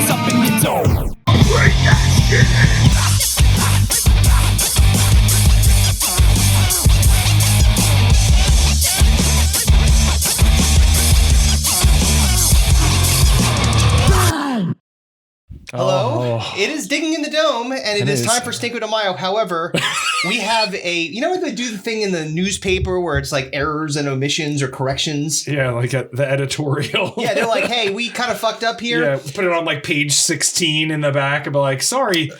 Something you don't. Bring that shit in. Hello, It is Digging in the Dome, and it is time for Stinko de Mayo. However, we have when they do the thing in the newspaper where it's like errors and omissions or corrections? Yeah, like the editorial. Yeah, they're like, hey, we kind of fucked up here. Yeah, put it on like page 16 in the back and be like, sorry,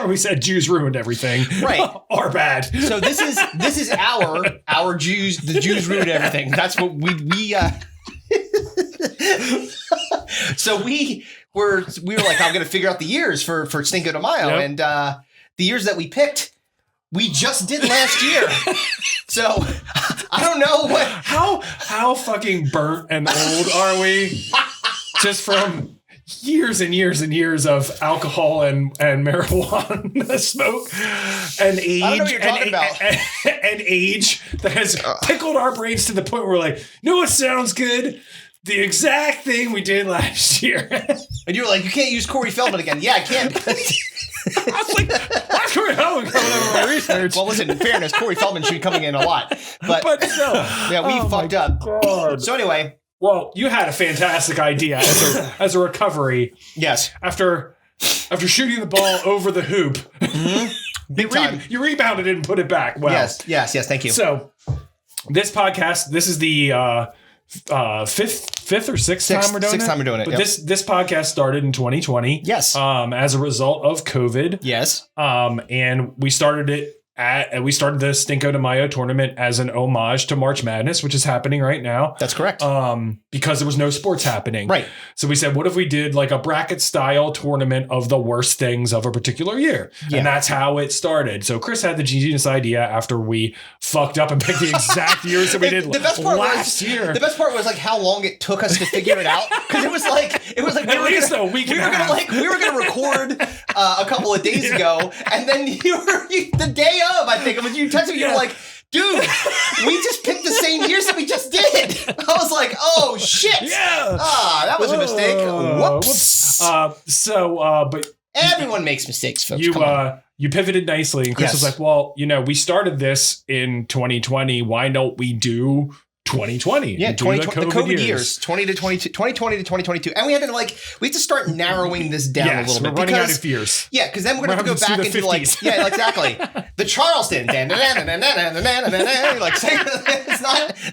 we said Jews ruined everything. Right. Our bad. So this is our Jews, the Jews ruined everything. That's what we So we were like, I'm going to figure out the years for Stinko de Mayo. Yep. And the years that we picked, we just did last year. So I don't know what. How fucking burnt and old are we? Just from years and years and years of alcohol and marijuana smoke and age. I don't know what you're talking about. And age that has tickled our brains to the point where we're like, you know what sounds good? The exact thing we did last year. And you were like, you can't use Corey Feldman again. Yeah, I can. I was like, why's Corey Feldman coming over my research? Well, listen, in fairness, Corey Feldman should be coming in a lot. But still. Yeah, we fucked up. God. So anyway. Well, you had a fantastic idea as a recovery. Yes. After shooting the ball over the hoop. Mm-hmm. Big time. You rebounded it and put it back. Well, Yes. Thank you. So this podcast, this is the fifth or sixth time we're doing it. Sixth time we're doing it. But this podcast started in 2020. Yes. As a result of COVID. Yes. And we started the Stinko de Mayo tournament as an homage to March Madness, which is happening right now. That's correct. Because there was no sports happening. Right. So we said, what if we did like a bracket style tournament of the worst things of a particular year? Yeah. And that's how it started. So Chris had the genius idea after we fucked up and picked the exact years that we did last year. The best part was like how long it took us to figure it out. Because it was like we were gonna record a couple of days ago, and then the day of, I think, you texted me, you were like, dude, we just picked the same years that we just did. I was like, oh shit. Yeah. That was a mistake. Whoops. But everyone makes mistakes, folks. You pivoted nicely, and Chris was like, well, we started this in 2020. Why don't we do 2020? Yeah, the COVID years. 2020 to 2022. And we had to start narrowing this down a little bit. We're running out of years. Yeah, because then we're going to have to go back and do exactly. The Charleston.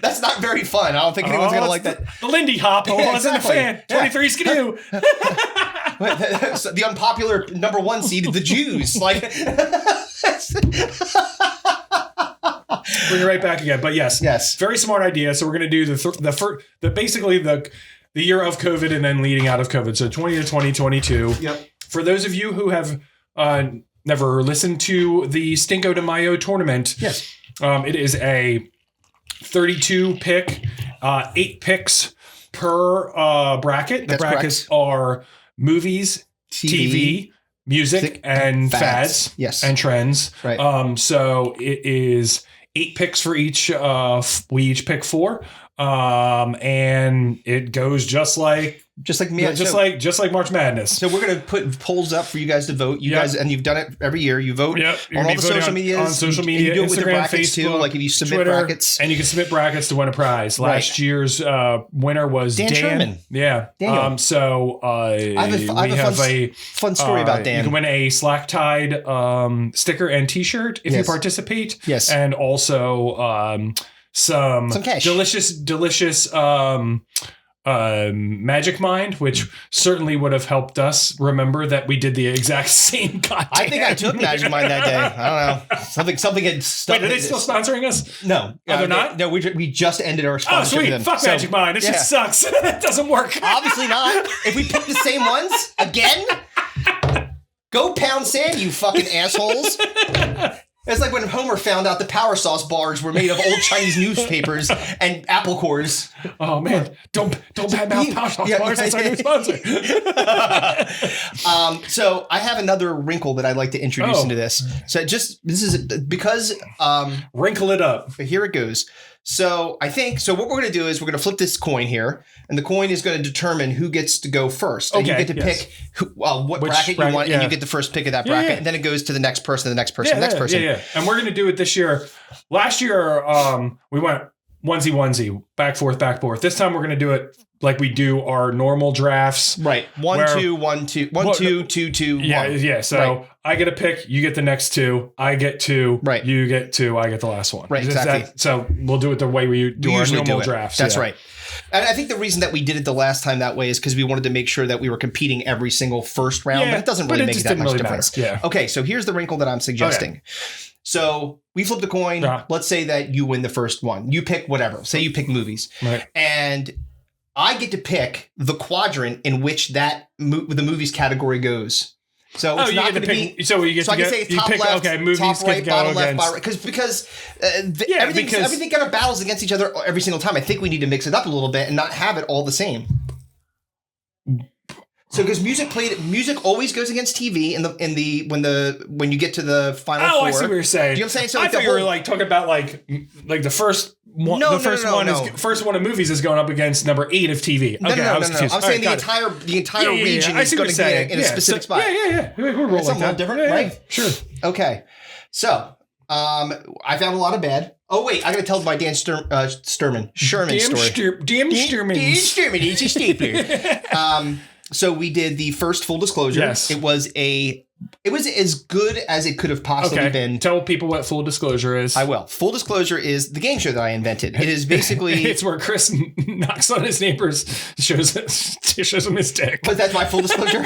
That's not very fun. I don't think anyone's going to like that. The Lindy Hop. I wasn't a fan. 23 Skidoo. The unpopular number one seed, the Jews. Bring it right back again. But yes. Very smart idea. So we're going to do the year of COVID and then leading out of COVID. So 20 to 2022. Yep. For those of you who have never listened to the Stinko de Mayo tournament, yes, it is a 32 pick, 8 picks per bracket. The brackets are movies, TV, music, and fads. Yes. And trends. Right. So it is 8 picks for each. We each pick 4. And it goes just like March Madness. So we're going to put polls up for you guys to vote. You guys, and you've done it every year. You vote on all the social media. On social media, you do it with the Instagram, brackets Facebook, too. Like if you submit Twitter, brackets, and you can submit brackets to win a prize. Last year's winner was Dan Sherman. Yeah. Daniel. So I have a fun story about Dan. You can win a Slack Tide sticker and T-shirt if you participate. Yes, and also some cash. delicious Magic Mind, which certainly would have helped us remember that we did the exact same goddamn. I think I took Magic Mind that day. I don't know. Something had stuck. Wait, are they still sponsoring us? No. They're not? No, we just ended our sponsorship. Oh, sweet. With them. Fuck Magic Mind. It just sucks. It doesn't work. Obviously not. If we pick the same ones again, go pound sand, you fucking assholes. It's like when Homer found out the Power Sauce bars were made of old Chinese newspapers and apple cores. Oh man, don't badmouth Power Sauce bars. That's our new sponsor. So I have another wrinkle that I'd like to introduce into this. So this is because wrinkle it up. Here it goes. So I think what we're going to do is we're going to flip this coin here, and the coin is going to determine who gets to go first. And you get to pick what bracket you want, and you get the first pick of that bracket, and then it goes to the next person, the next person, the next person. Yeah. And we're going to do it this year. Last year, we went onesie, back forth. This time we're going to do it like we do our normal drafts. Right. 1, 2, 1, 2, 1, 2, 2, 2, 1. Yeah. So I get a pick, you get the next two, I get two, you get two, I get the last one. Right, exactly. So we'll do it the way we do our normal drafts. That's right. And I think the reason that we did it the last time that way is because we wanted to make sure that we were competing every single first round, but it doesn't really make that much difference. Yeah. Okay, so here's the wrinkle that I'm suggesting. Okay. So we flip the coin. Let's say that you win the first one. You pick whatever. Say you pick movies. Right. And I get to pick the quadrant in which the movies category goes. So it's not going to be. So you get. So I can say it's top left, movies top right, bottom left, bottom right, because everything kind of battles against each other every single time. I think we need to mix it up a little bit and not have it all the same. So because music always goes against TV when you get to the final four. I see what you're saying. Do you know what I'm saying? So I thought you were like talking about like the first one. First one of movies is going up against number 8 of TV. No, I'm saying the entire region is going to be in a specific spot. Yeah. We're rolling something a little different, right? Sure. Okay. So I found a lot of bad. Oh wait, I got to tell my Dan Sherman story. Dan Sherman. He's a stapler. So we did the first full disclosure. Yes. It was as good as it could have possibly been. Tell people what full disclosure is. I will. Full disclosure is the game show that I invented. It is basically it's where Chris knocks on his neighbors, shows him his dick. But that's my full disclosure.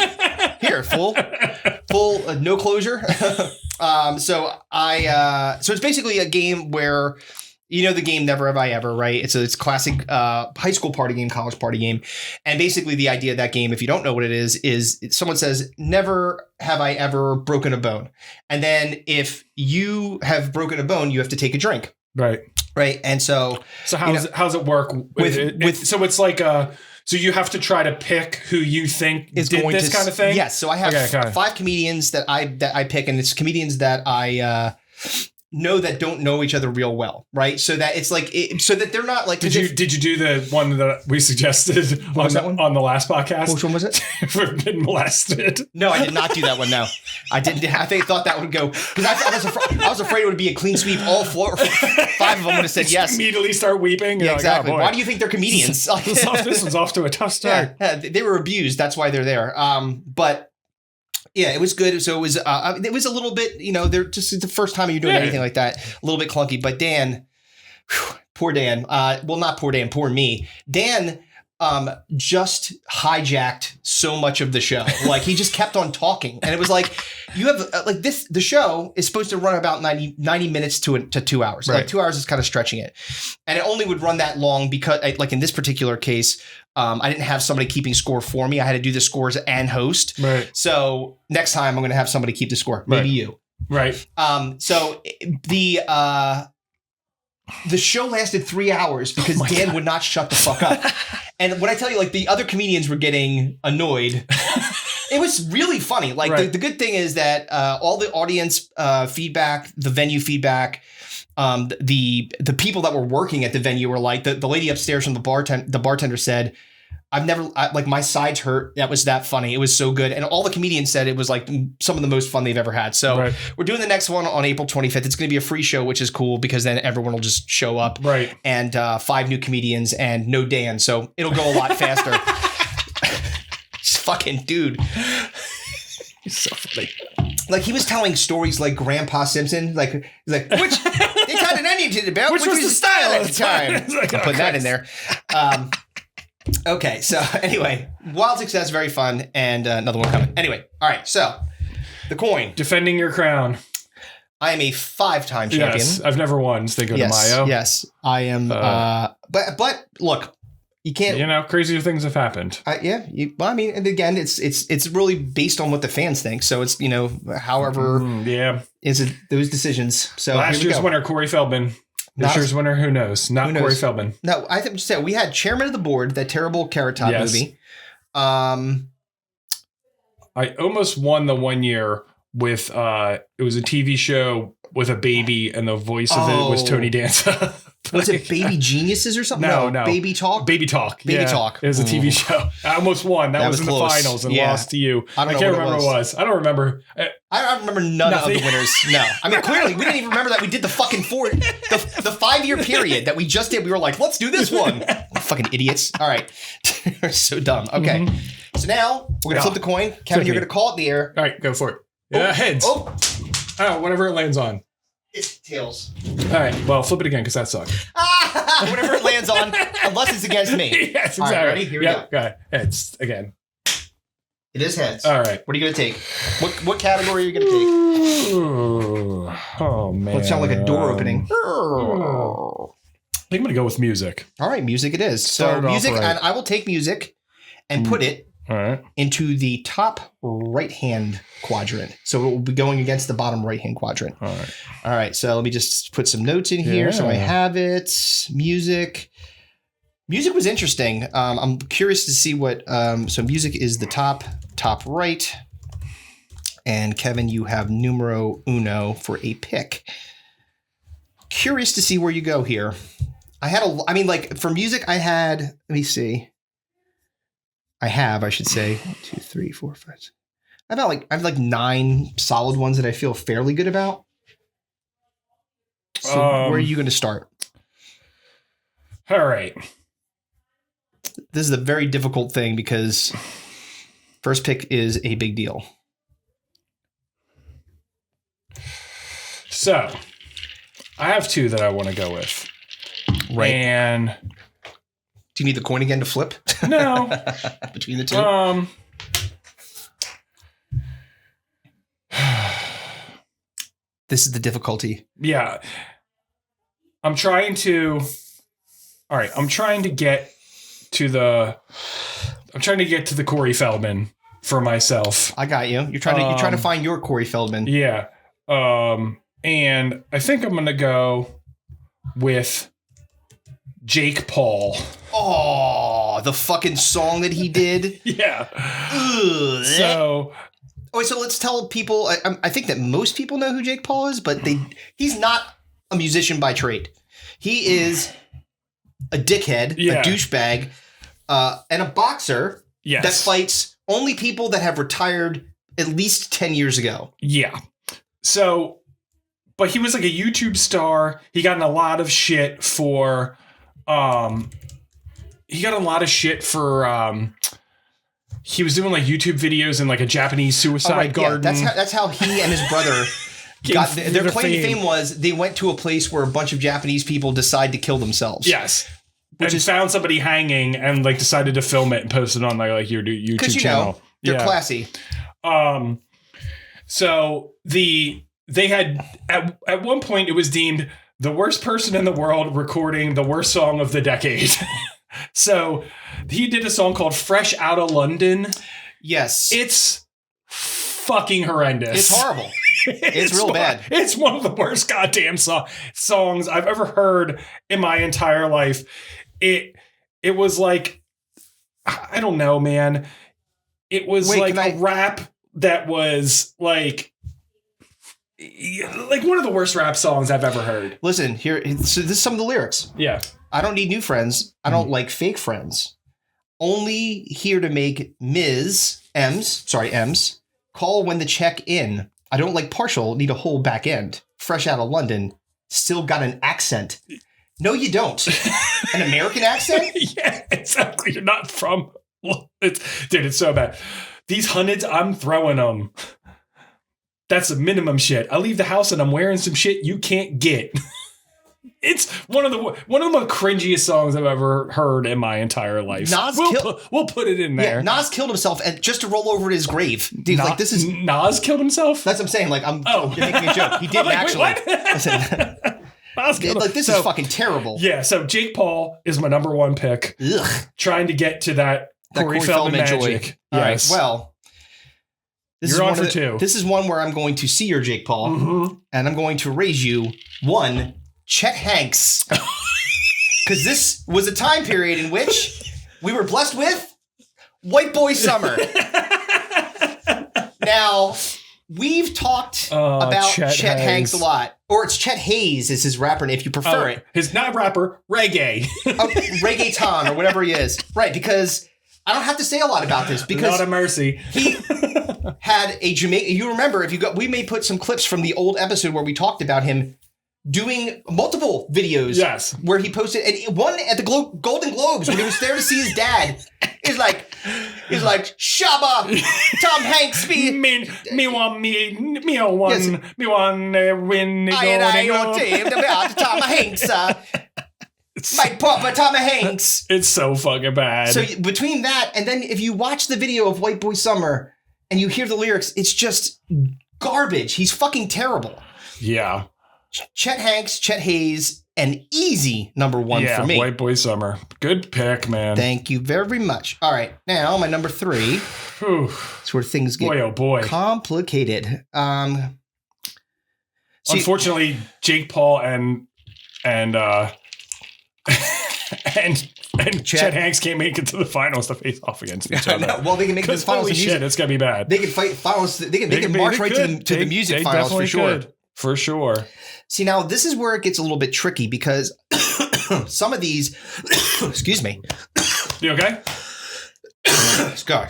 Here, full no closure. So it's basically a game where. You know the game Never Have I Ever, right? It's classic high school party game, college party game. And basically the idea of that game, if you don't know what it is someone says, never have I ever broken a bone. And then if you have broken a bone, you have to take a drink. Right. Right. And so how's it work? So it's like so you have to try to pick who you think is did this kind of thing? Yes. So I have 5 comedians that I pick, and it's comedians that I know that don't know each other real well, right? So that it's like so that they're not like. Did you do the one that we suggested on the last podcast? Which one was it? For been molested. No, I did not do that one. No, I didn't. I thought that would go because I was afraid it would be a clean sweep. All 5 of them would have said yes. Immediately start weeping. Yeah, exactly. Like, Why do you think they're comedians? This one's off to a tough start. Yeah, they were abused. That's why they're there. But. Yeah, it was good. So it was a little bit, they're just the first time you're doing anything like that, a little bit clunky. But Dan, poor Dan. Well, not poor Dan, poor me. Dan just hijacked so much of the show. Like he just kept on talking, and it was like you have the show is supposed to run about 90 minutes to 2 hours. Right. Like 2 hours is kind of stretching it, and it only would run that long because like in this particular case. I didn't have somebody keeping score for me. I had to do the scores and host. Right. So next time I'm going to have somebody keep the score. Maybe you. Right. So the show lasted 3 hours because Dan would not shut the fuck up. And when I tell you, like the other comedians were getting annoyed, it was really funny. Like the good thing is that all the audience feedback, the venue feedback, the people that were working at the venue were like the lady upstairs from the bartender said, I've never like my sides hurt. That was that funny. It was so good. And all the comedians said it was like some of the most fun they've ever had. So we're doing the next one on April 25th. It's going to be a free show, which is cool because then everyone will just show up. Right. And 5 new comedians and no Dan. So it'll go a lot faster. This fucking dude. He's so funny. Like he was telling stories like Grandpa Simpson. Like he's like, which they tied an onion to the belt. Which was the style at the time? Like, I'll put that in there. Okay, so anyway, wild success, very fun, and another one coming. Anyway, all right, so the coin. Defending your crown. I am a 5-time champion. Yes, I've never won Stinko de Mayo. Yes, I am. But look, you can't. Crazier things have happened. And again, it's really based on what the fans think. So it's however. Is it those decisions? So last year's winner, Corey Feldman. This year's winner, who knows? Not Corey Feldman. No, I think we had Chairman of the Board, that terrible Carrot Top movie. I almost won the one year with it was a TV show with a baby, and the voice of it was Tony Danza. Was it Baby Geniuses or something? No. Baby Talk? Baby Talk. Baby Talk. It was a TV show. I almost won. That was in close. the finals and lost to you. I can't remember what it was. I don't remember. I don't remember none of the winners. No. I mean, clearly, we didn't even remember that we did the fucking the 5-year period that we just did. We were like, let's do this one. Fucking idiots. All right. We're so dumb. Okay. So now we're going to flip the coin. Kevin, you're going to call it in the air. All right, go for it. Yeah, heads. Oh, whatever it lands on. It's tails. All right. Well, flip it again because that sucked. Whatever it lands on, unless it's against me. Yes, exactly. All right, ready? Here we go. Got it. Heads again. It is heads. All right. What are you going to take? What category are you going to take? Ooh. Oh, man. Well, it sounds like a door opening. I think I'm going to go with music. All right, music it is. So music, and I will take music and put it into the top right-hand quadrant. So it will be going against the bottom right-hand quadrant. All right. So let me just put some notes in here. Yeah. So I have it. Music. Music was interesting. I'm curious to see what. So music is the top right. And Kevin, you have numero uno for a pick. Curious to see where you go here. For music, I had. Let me see. I should say, 1, 2, 3, 4, 5. 6. I have like 9 solid ones that I feel fairly good about. So where are you going to start? All right. This is a very difficult thing because first pick is a big deal. So I have 2 that I want to go with. Right. And do you need the coin again to flip? No. Between the 2? This is the difficulty. Yeah. I'm trying to get to the Corey Feldman for myself. I got you. You're trying to find your Corey Feldman. Yeah. And I think I'm going to go with Jake Paul. Oh, the fucking song that he did. Yeah. Ugh. So let's tell people. I think that most people know who Jake Paul is, but he's not a musician by trade. He is a dickhead, a douchebag, and a boxer that fights only people that have retired at least 10 years ago. Yeah. So, but he was like a YouTube star. He got in a lot of shit for. He was doing like YouTube videos in like a Japanese suicide garden. Yeah, that's how he and his brother got their claim to fame was they went to a place where a bunch of Japanese people decide to kill themselves. Yes. And found somebody hanging and like decided to film it and post it on like your YouTube channel. They're classy. So they had at one point it was deemed the worst person in the world recording the worst song of the decade. So he did a song called Fresh Outta London. Yes. It's fucking horrendous. It's horrible. It's real bad. It's one of the worst goddamn songs I've ever heard in my entire life. It was like, I don't know, man. It was a rap that was like one of the worst rap songs I've ever heard. Listen, here, so this is some of the lyrics. Yeah. I don't need new friends. I don't like fake friends. Only here to make M's, call when the check in. I don't like partial, need a whole back end. Fresh out of London, still got an accent. No, you don't. An American accent? Yeah, exactly. You're not from... It's so bad. These hundreds, I'm throwing them. That's the minimum shit. I leave the house and I'm wearing some shit you can't get. It's one of the most cringiest songs I've ever heard in my entire life. We'll put it in there. Yeah, Nas killed himself and just to roll over in his grave. Dude, Nas killed himself? That's what I'm saying. Like, you're making a joke. He didn't actually. Listen, this is fucking terrible. Yeah, so Jake Paul is my number 1 pick. Ugh. Trying to get to that Corey Feldman magic. Yes. All right, well. You're on for 2. This is one where I'm going to see your Jake Paul, and I'm going to raise you 1 Chet Hanks. Because this was a time period in which we were blessed with White Boy Summer. Now, we've talked about Chet Hanks a lot. Or it's Chet Hayes is his rapper name, if you prefer it. His not rapper, reggae. Reggaeton or whatever he is. Right, because I don't have to say a lot about this because Not a mercy. he had a Jamaican. You remember, we may put some clips from the old episode where we talked about him doing multiple videos. Yes. Where he posted, and one at the Golden Globes when he was there to see his dad. He's like, Shabba, Tom Hanks, me want win. I team about Tom Hanks. My Papa Tom Hanks. It's so fucking bad. So between that and then if you watch the video of White Boy Summer and you hear the lyrics, it's just garbage. He's fucking terrible. Yeah. Chet Hanks, Chet Hayes, an easy number one for me. White Boy Summer. Good pick, man. Thank you very much. All right. Now, my number 3. It's where things get complicated. Unfortunately, Jake Paul and Chet Hanks can't make it to the finals to face off against each other. No, well, they can make it to the finals. Holy shit, it's gonna be bad. They can fight finals. They can march right to the music finals for sure. Could. For sure. See, now this is where it gets a little bit tricky because some of these, excuse me. You okay? Sorry.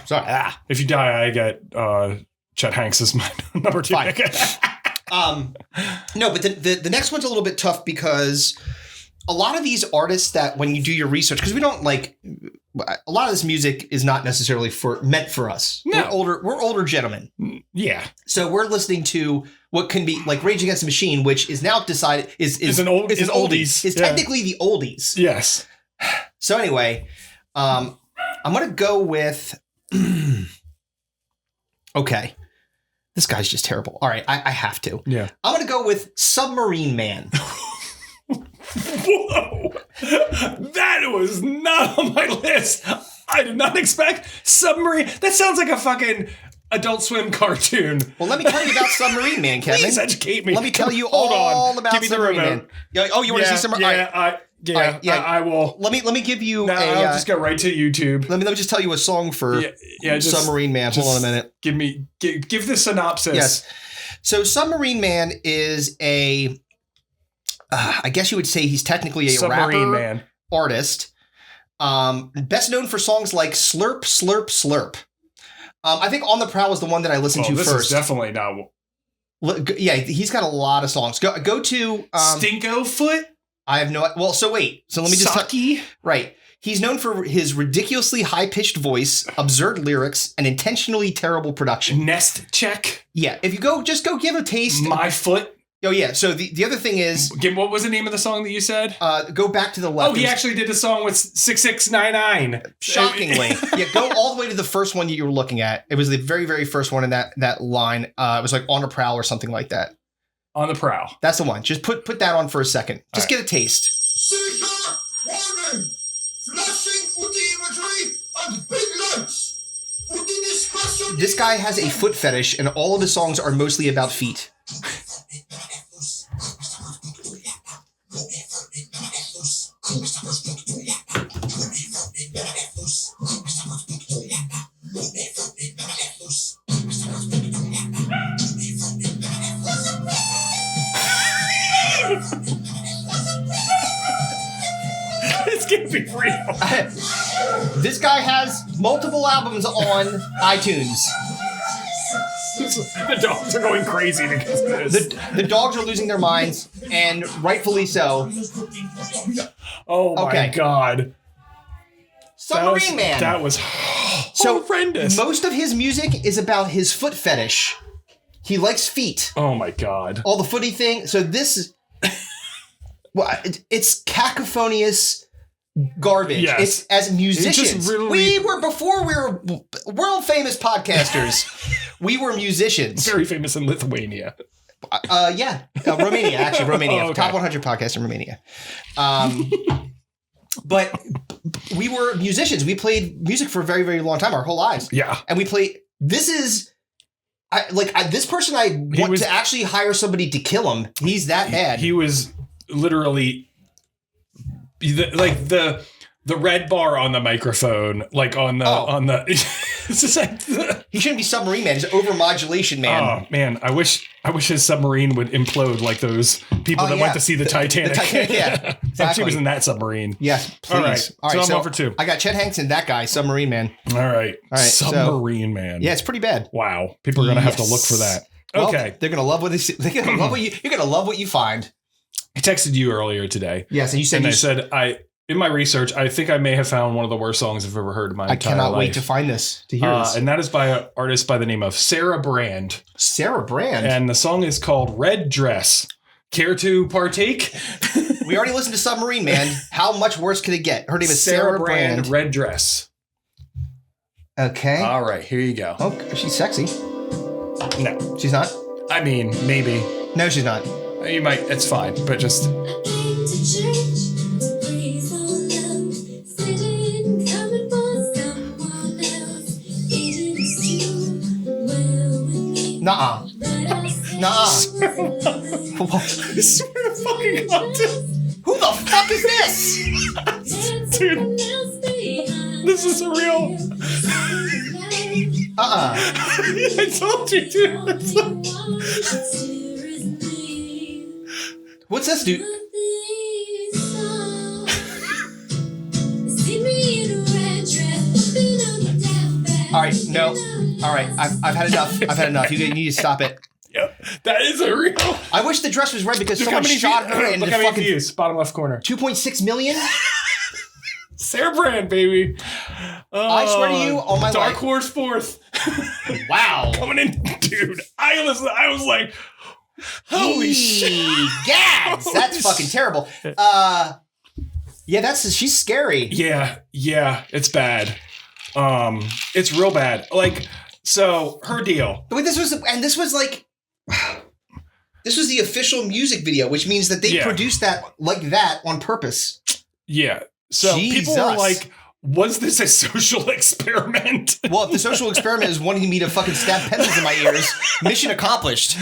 If you die, I get Chet Hanks as my number 2 pick. No, but the next one's a little bit tough because a lot of these artists that when you do your research, because we don't like a lot of this music is not necessarily meant for us. No. We're older gentlemen. Yeah. So we're listening to what can be like Rage Against the Machine, which is now decided is oldies. Is technically the oldies. Yes. So anyway, I'm gonna go with okay. This guy's just terrible. All right, I have to. Yeah. I'm gonna go with Submarine Man. Whoa! That was not on my list. I did not expect Submarine. That sounds like a fucking Adult Swim cartoon. Well, let me tell you about Submarine Man, Kevin. Please educate me. Let me tell you all about Give me Submarine the Man. Oh, you want to see Submarine? I will. Let me give you I'll just go right to YouTube. Let me just tell you a song for Submarine Man. Hold on a minute. Give the synopsis. Yes. So Submarine Man is a I guess you would say he's technically a Submarine rapper Man artist. Best known for songs like Slurp, Slurp, Slurp. I think On the Prowl was the one that I listened to this first. Is definitely not. Yeah, he's got a lot of songs. Go to Stinko Foot. I have no. Well, so wait. So let me just. Saki? Right. He's known for his ridiculously high-pitched voice, absurd lyrics, and intentionally terrible production. Nest check. Yeah. If you go give a taste. My Foot. Oh, yeah. So the other thing is... What was the name of the song that you said? Go back to the left. Oh, he actually did a song with 6699. Shockingly. Yeah, go all the way to the first one you were looking at. It was the very, very first one in that line. It was like On the Prowl or something like that. On the Prowl. That's the one. Just put that on for a second. Just get a taste. Seizure! Warning! Flashing footy imagery and big lights! Footy discussion! This guy has a foot fetish, and all of his songs are mostly about feet. It's gonna be real. This guy has multiple albums on iTunes. The dogs are going crazy because of this. The dogs are losing their minds, and rightfully so. Oh my God. Submarine Man. That was horrendous. Most of his music is about his foot fetish. He likes feet. Oh my God. All the footy thing. So this is... Well, it's cacophonious garbage. Yes. It's as musicians. Really... We were world famous podcasters. We were musicians. Very famous in Lithuania. Romania, actually. Romania. Oh, okay. Top 100 podcast in Romania. But we were musicians. We played music for a very, very long time, our whole lives. Yeah. And we played... This is... this person, I want to actually hire somebody to kill him. He's that bad. He was literally... the the red bar on the microphone, like on the it's just like he shouldn't be Submarine Man. He's overmodulation man. Oh man, I wish his submarine would implode like those people that went to see the Titanic. The Titanic, yeah. Exactly. She was in that submarine. Yes, please. All right, so I'm over 2. I got Chet Hanks and that guy, Submarine Man. All right. Submarine Man. Yeah, it's pretty bad. Wow. People are gonna have to look for that. Okay. Well, they're gonna love what they see. They're gonna love what you're gonna love what you find. I texted you earlier today. Yes, and you said I said in my research, I think I may have found one of the worst songs I've ever heard in my entire life. I cannot wait to find this, to hear this. And that is by an artist by the name of Sarah Brand. Sarah Brand? And the song is called Red Dress. Care to partake? We already listened to Submarine Man. How much worse could it get? Her name is Sarah Brand. Red Dress. Okay. All right, here you go. Oh, she's sexy. No. She's not? I mean, maybe. No, she's not. You might, it's fine, but just... Nuh-uh. Nuh-uh. I swear to fucking God. Who the fuck is this? Dude, this is real. I told you, dude. What's this, dude? All right, no. All right, I've had enough. I've had enough. You need to stop it. Yep, that is a real. I wish the dress was red because someone shot her in the fucking views. Bottom left corner. 2.6 million. Sarah Brand, baby. I swear to you, on my Dark life. Horse 4th. Wow, coming in, dude. I was like, holy shit, gads. That's fucking terrible. Yeah, she's scary. Yeah, it's bad. It's real bad. Like, so her deal. But this was like. This was the official music video, which means that they produced that like that on purpose. Yeah. So people were like, was this a social experiment? Well, if the social experiment is wanting me to fucking stab pencils in my ears, mission accomplished.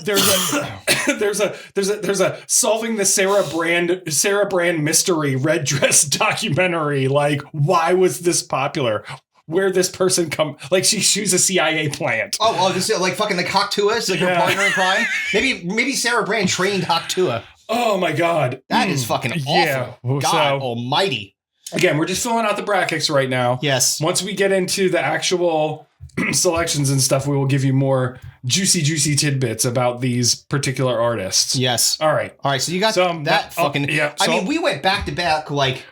There's a solving the Sarah Brand mystery red dress documentary. Like, why was this popular? Where this person come? Like, she's a CIA plant. Oh, this is like fucking like Hawk Tua, like her partner in crime. Maybe Sarah Brand trained Hawk Tua. Oh my God, that is fucking awful. Yeah. God Almighty. Again, we're just filling out the brackets right now. Yes. Once we get into the actual selections and stuff, we will give you more juicy tidbits about these particular artists. Yes. All right. So you got that fucking. Yeah. I mean, we went back to back like.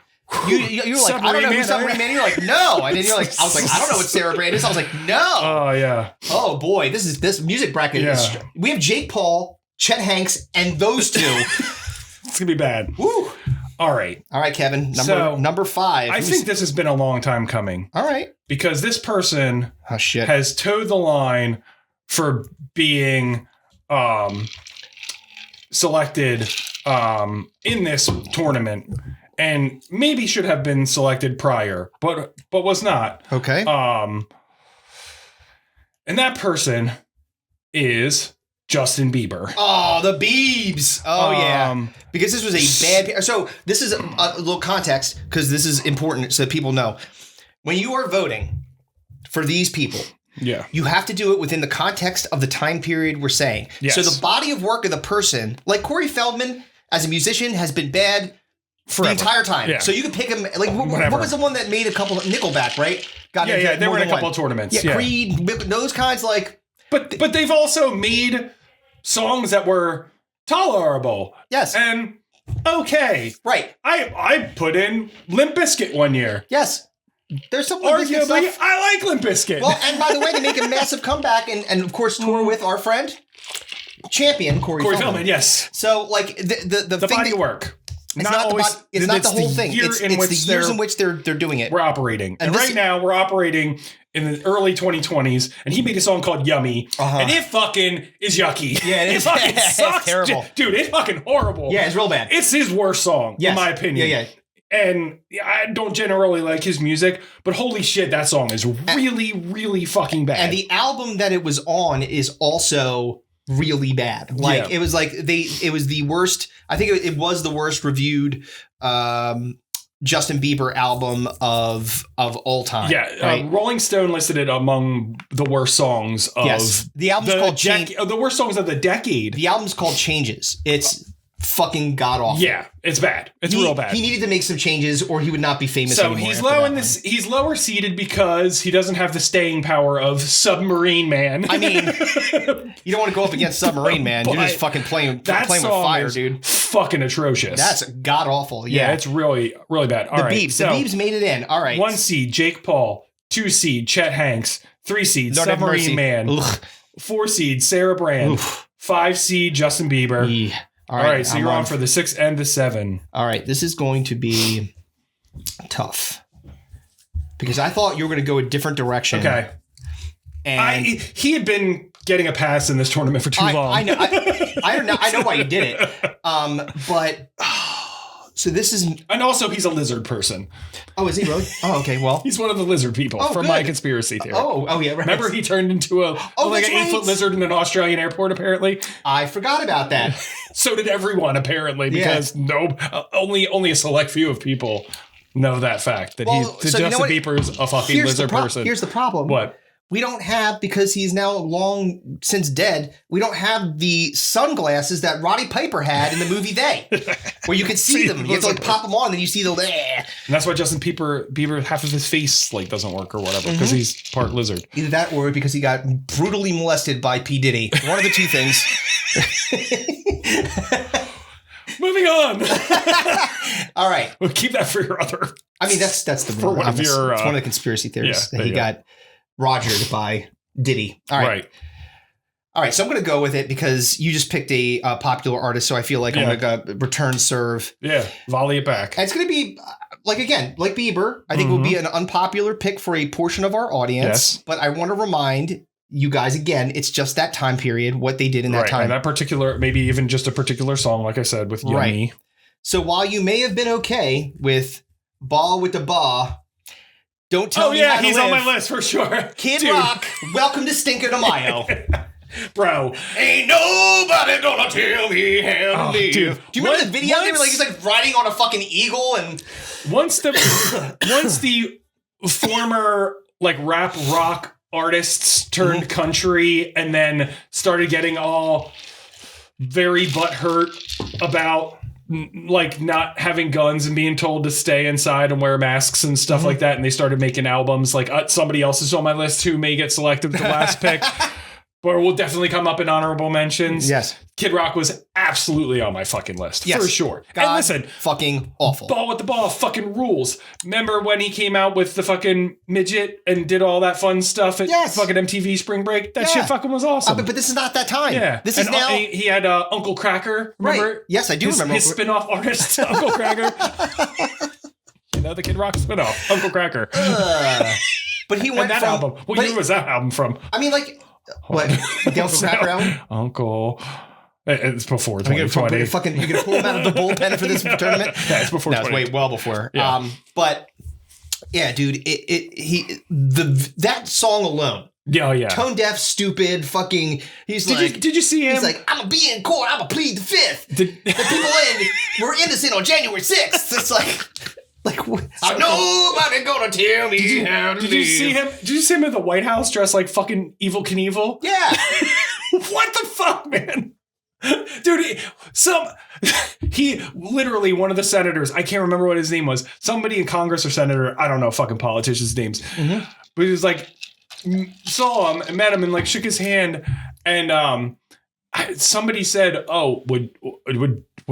You were like, I don't know who Submarine Man. You're like, no. And then you're like, I was like, I don't know what Sarah Brand is. I was like, no. Oh yeah. Oh boy, this music bracket is. We have Jake Paul, Chet Hanks, and those two. It's gonna be bad. Woo. All right, Kevin. Number 5. I think this has been a long time coming. All right, because this person has towed the line for being selected in this tournament, and maybe should have been selected prior, but was not. Okay. And that person is Justin Bieber. Oh, the Biebs. Oh, yeah. Because this was a bad... So this is a little context, because this is important so that people know. When you are voting for these people, you have to do it within the context of the time period we're saying. Yes. So the body of work of the person, like Corey Feldman, as a musician, has been bad forever. The entire time. Yeah. So you could pick him... Like, what was the one that made a couple... Nickelback, right? They were in a couple of tournaments. Yeah, Creed, those kinds, like... But they've also made songs that were tolerable. Yes. And okay. Right. I put in Limp Bizkit one year. Yes. There's some arguably stuff. I like Limp Bizkit. Well, and by the way, they make a massive comeback and of course tour with our friend, champion Corey Feldman. Yes. So like the body of work. It's not the whole thing. It's the years in which they're doing it. We're operating. And right now we're operating in the early 2020s, and he made a song called Yummy, and it fucking is yucky. Yeah, it fucking sucks. It's terrible. Dude, it's fucking horrible. Yeah, it's real bad. It's his worst song, in my opinion. Yeah. And I don't generally like his music, but holy shit, that song is really, really fucking bad. And the album that it was on is also really bad. Like it was like it was the worst. I think it was the worst reviewed Justin Bieber album of all time. Yeah, right? Rolling Stone listed it among the worst songs of the album's called the worst songs of the decade. The album's called Changes. It's fucking god awful. Yeah, it's bad. It's real bad. He needed to make some changes, or he would not be famous anymore. So he's low in this. He's lower seated because he doesn't have the staying power of Submarine Man. I mean, you don't want to go up against Submarine Man. You're just fucking playing with fire, dude. Fucking atrocious. That's god awful. Yeah, it's really, really bad. All right, the Biebs made it in. All right. 1 seed, Jake Paul. 2 seed, Chet Hanks. 3 seed, Lord have Submarine mercy. Man. Ugh. 4 seed, Sarah Brand. Oof. 5 seed, Justin Bieber. Yeah. All right, so you're on for the 6 and the 7. All right, this is going to be tough because I thought you were going to go a different direction. Okay. And he had been getting a pass in this tournament for too long. I know. I know why you did it. But so this is, and also he's a lizard person. Oh, is he really? Oh, okay. Well, he's one of the lizard people from my conspiracy theory. Oh, yeah. Right. Remember he turned into an 8-foot lizard in an Australian airport. Apparently, I forgot about that. So did everyone. Apparently, because only a select few of people know that fact that Justin Bieber's a fucking lizard person. Here's the problem. What? We don't have, because he's now long since dead, we don't have the sunglasses that Roddy Piper had in the movie They, where you can see them. You have to like pop them on, and you see the. And that's why Justin Bieber, half of his face like doesn't work or whatever, because he's part lizard. Either that or because he got brutally molested by P. Diddy. One of the two things. Moving on. All right. We'll keep that for your other. I mean, that's the for one of your. It's one of the conspiracy theories yeah, that he got rogered by Diddy. All right. All right. So I'm going to go with it because you just picked a popular artist. So I feel like I'm going to return serve. Yeah. Volley it back. And it's going to be like Bieber. I think will be an unpopular pick for a portion of our audience. Yes. But I want to remind you guys again, it's just that time period, what they did in that time. And that particular, maybe even just a particular song, like I said, with Yummy. Right. So while you may have been okay with Ball with the Ba, don't tell me how to he's live. On my list for sure. Kid Rock, welcome to Stinko de Mayo. Bro. Ain't nobody gonna tell me how to live. Dude, do you remember the video? He's like riding on a fucking eagle, and once the former like rap rock artists turned country and then started getting all very butthurt about like not having guns and being told to stay inside and wear masks and stuff like that, and they started making albums like somebody else is on my list who may get selected with the last pick, but will definitely come up in honorable mentions. Yes, Kid Rock was absolutely on my fucking list for sure. God, and listen, fucking awful. Ball with the Ball fucking rules. Remember when he came out with the fucking midget and did all that fun stuff at fucking MTV Spring Break? That shit fucking was awesome. But this is not that time. Yeah, this is now. He had Uncle Cracker. Remember? Right. Yes, I do remember his spin-off artist, Uncle Cracker. You know the Kid Rock spin-off, Uncle Cracker. But he went that from album. What year was that album from? I mean, like what? The Uncle Cracker album? Uncle. It's before 2020. You're gonna pull him out of the bullpen for this tournament? Yeah, it's before. No, it's way well before. Yeah. But yeah, dude, that song alone. Yeah. Tone deaf, stupid, fucking. Did you see him? He's like, I'm gonna be in court. I'm gonna plead the fifth. The people were innocent on January 6th. It's like nobody gonna tell me how to live. Did you see him at the White House dressed like fucking Evel Knievel? Yeah. What the fuck, man? Dude, he literally, one of the senators, I can't remember what his name was, somebody in Congress or senator, I don't know fucking politicians' names, but he was like, saw him and met him and like shook his hand, and somebody said, oh, would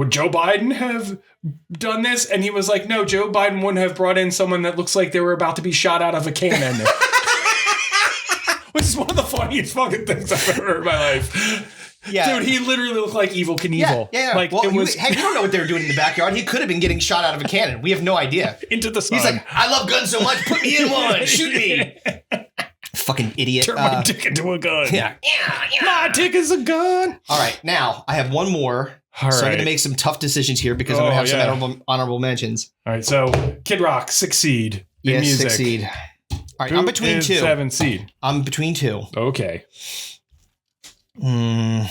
Joe Biden have done this? And he was like, no, Joe Biden wouldn't have brought in someone that looks like they were about to be shot out of a cannon. Which is one of the funniest fucking things I've ever heard in my life. Yeah. Dude, he literally looked like Evel Knievel. Yeah. Like, well, you don't know what they were doing in the backyard. He could have been getting shot out of a cannon. We have no idea. Into the sun. He's like, I love guns so much, put me in one. Shoot me. Fucking idiot. Turn my dick into a gun. Yeah. My dick is a gun. All right. Now, I have one more. All so right. I'm going to make some tough decisions here because I'm going to have some honorable mentions. All right. So, Kid Rock, 6 seed in music. 6 seed. All right. I'm between 2. 7 seed. I'm between 2. Okay. Hello.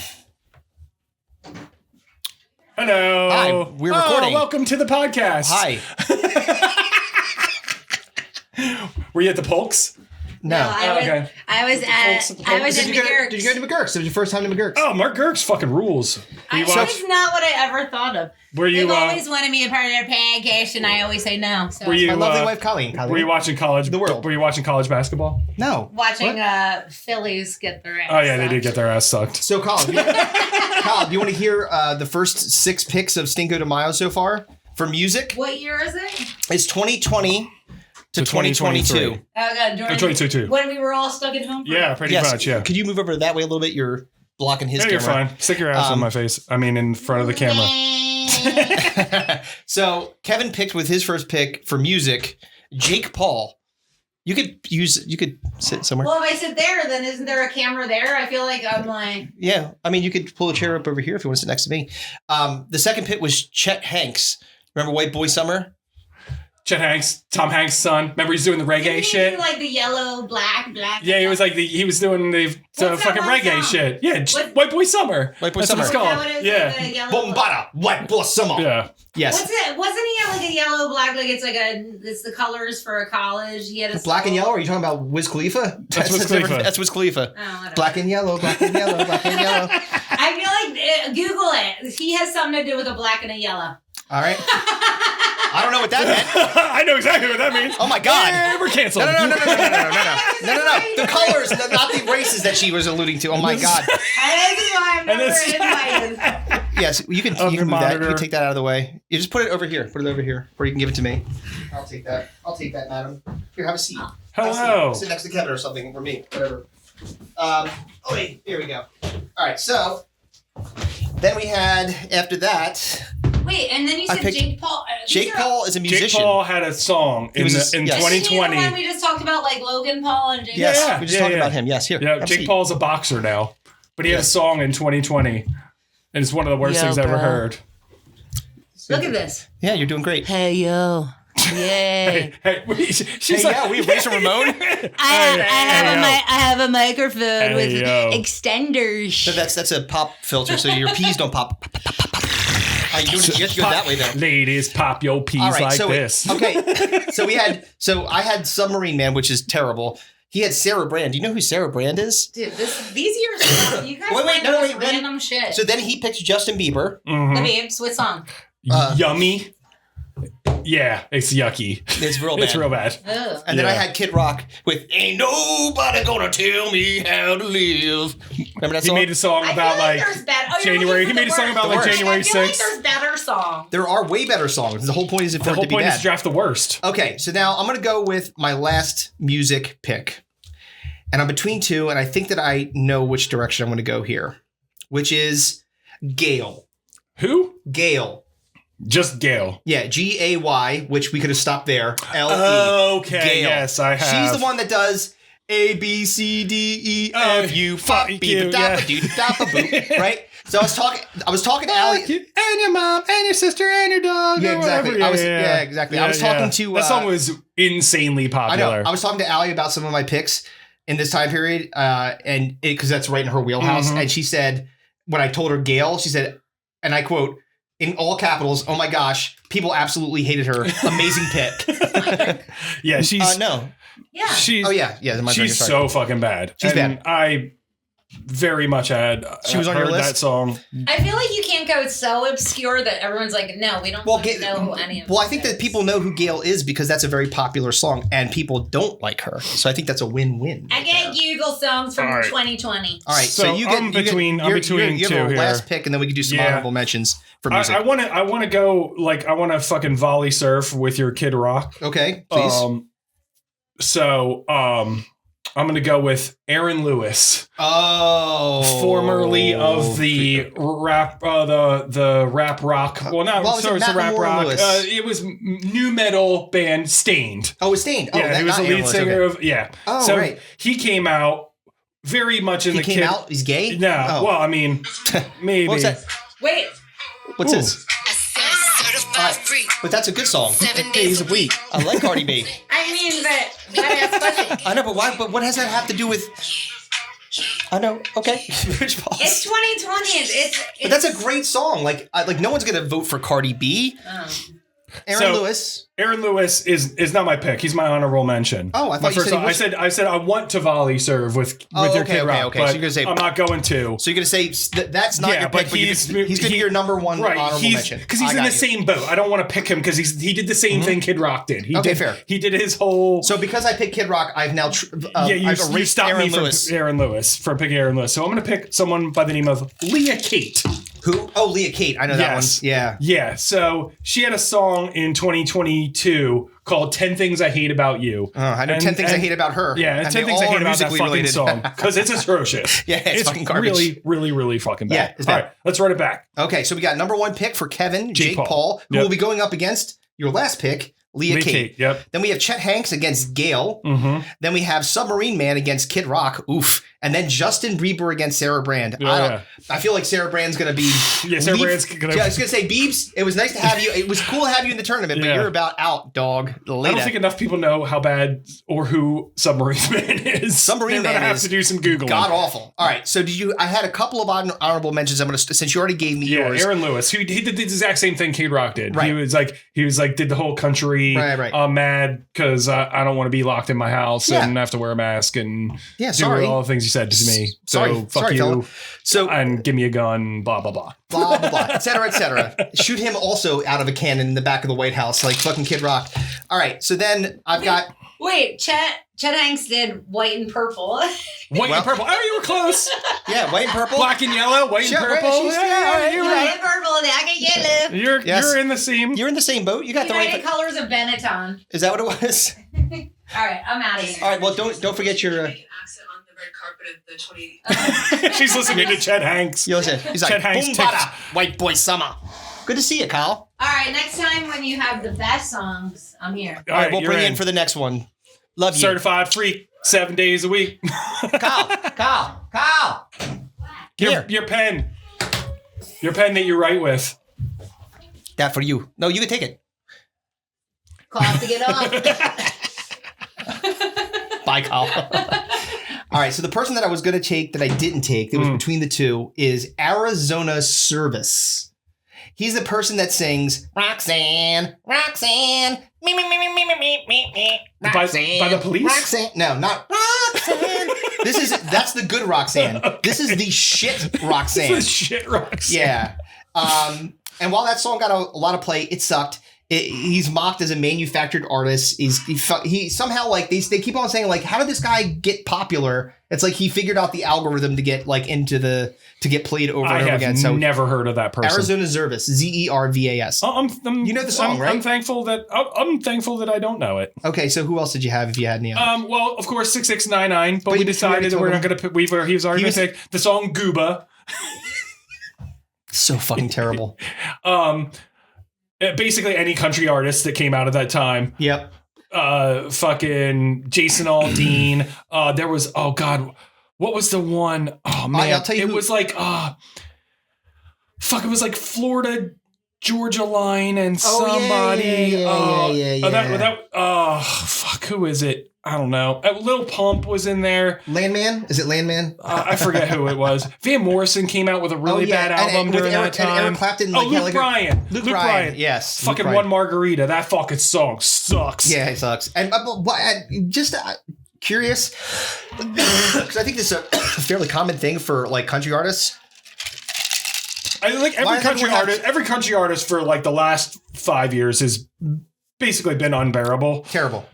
Hi, we're recording. Welcome to the podcast. Hi. Were you at the Polks? No. I was in McGurk's. Did you go to McGurk's? It was your first time to McGurk's. Oh, Mark Gurk's fucking rules. That's not what I ever thought of. Were you? They've always wanted me a part of their pancake, and I always say no. So. Were you? My lovely wife, Colleen. Were you watching college? The world. Were you watching college basketball? No. Watching Phillies get their ass. Oh yeah, they sucked. did get their ass sucked. So, Colin, do you want to hear the first 6 picks of Stinko de Mayo so far for music? What year is it? It's 2020 to 2022. Oh god, during 2022. when we were all stuck at home. Yeah, pretty much. Yeah. Could you move over that way a little bit? You're blocking his Yeah, you're camera. fine. Stick your ass on my face. I mean, in front of the camera. So Kevin picked with his first pick for music, Jake Paul. You could sit somewhere. Well, if I sit there, then isn't there a camera there? I feel like I'm like. Yeah, I mean, you could pull a chair up over here if you want to sit next to me. The second pick was Chet Hanks. Remember White Boy Summer? Chet Hanks, Tom Hanks' son. Remember he's doing the reggae Didn't he shit? do, like the yellow, black. Yeah, he was like he was doing the What's fucking that one reggae song? shit. Yeah, What- White Boy Summer. White Boy That's Summer. what it's Is that called. what it is? Yeah. Like the yellow, Bombada, White Boy Summer. Yeah. Yes. What's it? Wasn't he like a yellow, black? Like it's the colors for a college. He had a Black and song. yellow? Are you talking about Wiz Khalifa? That's Wiz Khalifa. That's Wiz Khalifa. Oh, whatever. Black and yellow, black and yellow, black and yellow. I feel like Google it. He has something to do with a black and a yellow. All right. I don't know what that meant. I know exactly what that means. Oh my God. Yeah, we're canceled. No. The colors, not the races that she was alluding to. Oh my God. And this is why I'm never invited. Yes, you can move that. You can take that out of the way. You just put it over here. Put it over here, or you can give it to me. I'll take that. Madam. Here, have a seat. Hello. Sit next to Kevin or something, or me, whatever. Wait, here we go. All right, so then we had after that. Wait, and then you said Jake Paul. Jake Paul is a musician. Jake Paul had a song in 2020. Isn't he the one we just talked about, like Logan Paul and Jake Yes, Paul? we just talked about him. Yes, here. Yeah, Jake Paul's a boxer now, but he had a song in 2020, and it's one of the worst things I ever heard. Look at this. Yeah, you're doing great. Hey yo. Yay. She's like, we have Razor Ramon. I have a microphone with extenders. So that's a pop filter, so your peas don't pop. You have to go that way though. Ladies, pop your peas this. Okay, so I had Submarine Man, which is terrible. He had Sarah Brand. Do you know who Sarah Brand is? Dude, these years, you guys find random shit. So then he picked Justin Bieber. The Babes, what song? Yummy. Yeah, it's yucky. It's real bad. It's real bad. Ugh. And then I had Kid Rock with "Ain't Nobody Gonna Tell Me How to Live." Remember that song? He made a song about January. He made a song about January 6th. I feel like there's better songs. There are way better songs. The whole point is for it to be bad. The whole point is to draft the worst. Okay, so now I'm going to go with my last music pick. And I'm between two, and I think that I know which direction I'm going to go here, which is Gail. Who? Gail. Just Gail. Yeah, Gay, which we could have stopped there. LE. Okay, Gail. yes, I have. She's the one that does A, B, C, D, E, F, U, fuck, beep, dappa, doo, dappa, boop, right? So I was talking to Allie. And your mom, and your sister, and your dog. Yeah, exactly. Exactly. I was talking to... that song was insanely popular. I know. I was talking to Allie about some of my picks in this time period, and because that's right in her wheelhouse. And she said, when I told her Gail, she said, and I quote, in all capitals, "Oh my gosh, people absolutely hated her. Amazing pick." Yeah, she's no. Yeah. She's she's so fucking bad. She's bad. I very much had. She was on your list. That song. I feel like you can't go so obscure that everyone's like, no, we don't know who any of. Well, I think that people know who Gail is because that's a very popular song, and people don't like her. So I think that's a win-win. I get Google songs from 2020. All right, so you get I'm between you two have a here. last pick, and then we can do some honorable mentions for music. I want to go I want to fucking volley surf with your Kid Rock. Okay, please. I'm going to go with Aaron Lewis. Oh, formerly of the rap, the rap rock. Well, not so it's a rap rock. It was new metal band Stained. Oh, it was Stained. Oh, yeah, he was the lead singer of Oh, so right. He came out very much in the He came out. He's gay. No, well, I mean, maybe. What's that? Wait. What's this? But that's a good song. 7 days a week. I like Cardi B. I mean, but I know, but why? But what does that have to do with? I know. Okay. It's 2020. It's but that's a great song. Like no one's gonna vote for Cardi B. Aaron Lewis. Aaron Lewis is not my pick. He's my honorable mention. Oh, I thought you said he was... I said I want to volley serve with your Kid Rock, okay. but so you're gonna say, I'm not going to. So you're going to say that's not your pick, but he's going to be your number one honorable mention. Because he's in the same boat. I don't want to pick him because he did the same thing Kid Rock did. Fair. He did his whole... So because I picked Kid Rock, I've now you stopped me from Aaron Lewis, from picking Aaron Lewis. So I'm going to pick someone by the name of Leah Kate. Who? Oh, Leah Kate. I know that one. Yeah. Yeah. So she had a song in 2022 called 10 Things I Hate About You. I know 10 Things I Hate About Her. Yeah, and 10 Things I Hate About that fucking song. Because it's atrocious. Yeah, it's fucking garbage. Really, really, really fucking bad. Yeah, it's bad. All right, let's run it back. Okay, so we got number one pick for Kevin, Jake Paul, who will be going up against your last pick, Leah Kate. Yep. Then we have Chet Hanks against Gail. Mm-hmm. Then we have Submarine Man against Kid Rock. Oof. And then Justin Bieber against Sarah Brand. I feel like Sarah Brand's going to be... Yeah, Sarah Brand's going to... I was going to say, Biebs, it was nice to have you. It was cool to have you in the tournament, but you're about out, dog. Later. I don't think enough people know how bad or who Submarine Man is. Submarine Man have to do some Googling. God awful. All right, so I had a couple of honorable mentions. I'm going to... Since you already gave me yours. Aaron Lewis. He did the exact same thing Kid Rock did. Right. He was like, did the whole country... Right. I'm mad because I don't want to be locked in my house and have to wear a mask and do all the things you said to me. So fuck you. Fella. So and give me a gun. Blah blah blah. Blah blah blah. Etc. Etc. Shoot him also out of a cannon in the back of the White House like fucking Kid Rock. All right. So then I've got. Wait, Chet Hanks did White and Purple. White and purple. Oh, you were close. Yeah, white and purple. Black and yellow. White and purple. White and purple. Black and yellow. You're in the same. You're in the same boat. You got the right colors of Benetton. Is that what it was? All right, I'm out of here. All right. Well, don't forget your. She's listening to Chet Hanks. You listen. He's like, Chet Hanks boom bada, white boy summer. Good to see you, Kyle. All right, next time when you have the best songs, I'm here. All right, we'll bring you in for the next one. Love you. Certified freak, 7 days a week. Kyle. Your pen. Your pen that you write with. That for you. No, you can take it. Call to get off. Bye, Kyle. All right, so the person that I was going to take that I didn't take, that was between the two, is Arizona Service. He's the person that sings Roxanne, Roxanne, me, Roxanne, by the Police? Roxanne. No, not Roxanne. That's the good Roxanne. Okay. This is the shit Roxanne. This is shit Roxanne. Yeah. And while that song got a lot of play, it sucked. He's mocked as a manufactured artist. He somehow like they keep on saying like, how did this guy get popular? It's like he figured out the algorithm to get like to get played over and over again. So never heard of that person. Arizona Zervas, Zervas. You know the song, right? I'm thankful that I don't know it. Okay, so who else did you have if you had any? Well, of course 6699, but we decided that we're not going to pick. He was already going to pick the song Gooba. So fucking terrible. Basically any country artist that came out of that time. Yep. Fucking Jason Aldean. There was, oh God, what was the one? Oh man, I'll tell you it was like, it was like Florida Georgia Line and somebody. Who is it? I don't know. Lil Pump was in there. Landman? Is it Landman? I forget who it was. Van Morrison came out with a really bad album during that time. And Eric Clapton. Luke Bryan. Luke Bryan. Yes. Fucking One Margarita. That fucking song sucks. Yeah, it sucks. And just curious, because I think this is a fairly common thing for like country artists. I think every country artist for like the last 5 years has basically been unbearable. Terrible.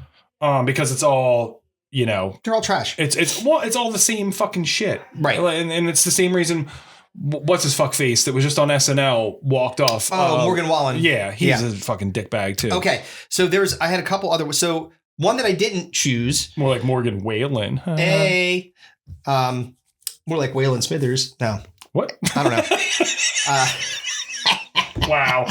Because it's all, they're all trash. It's all the same fucking shit. Right. And it's the same reason what's his fuck face that was just on SNL walked off. Oh, Morgan Wallen. Yeah, he's a fucking dickbag too. Okay. So I had a couple other, so one that I didn't choose. More like Morgan Whalen. More like Waylon Smithers. No. What? I don't know. Wow.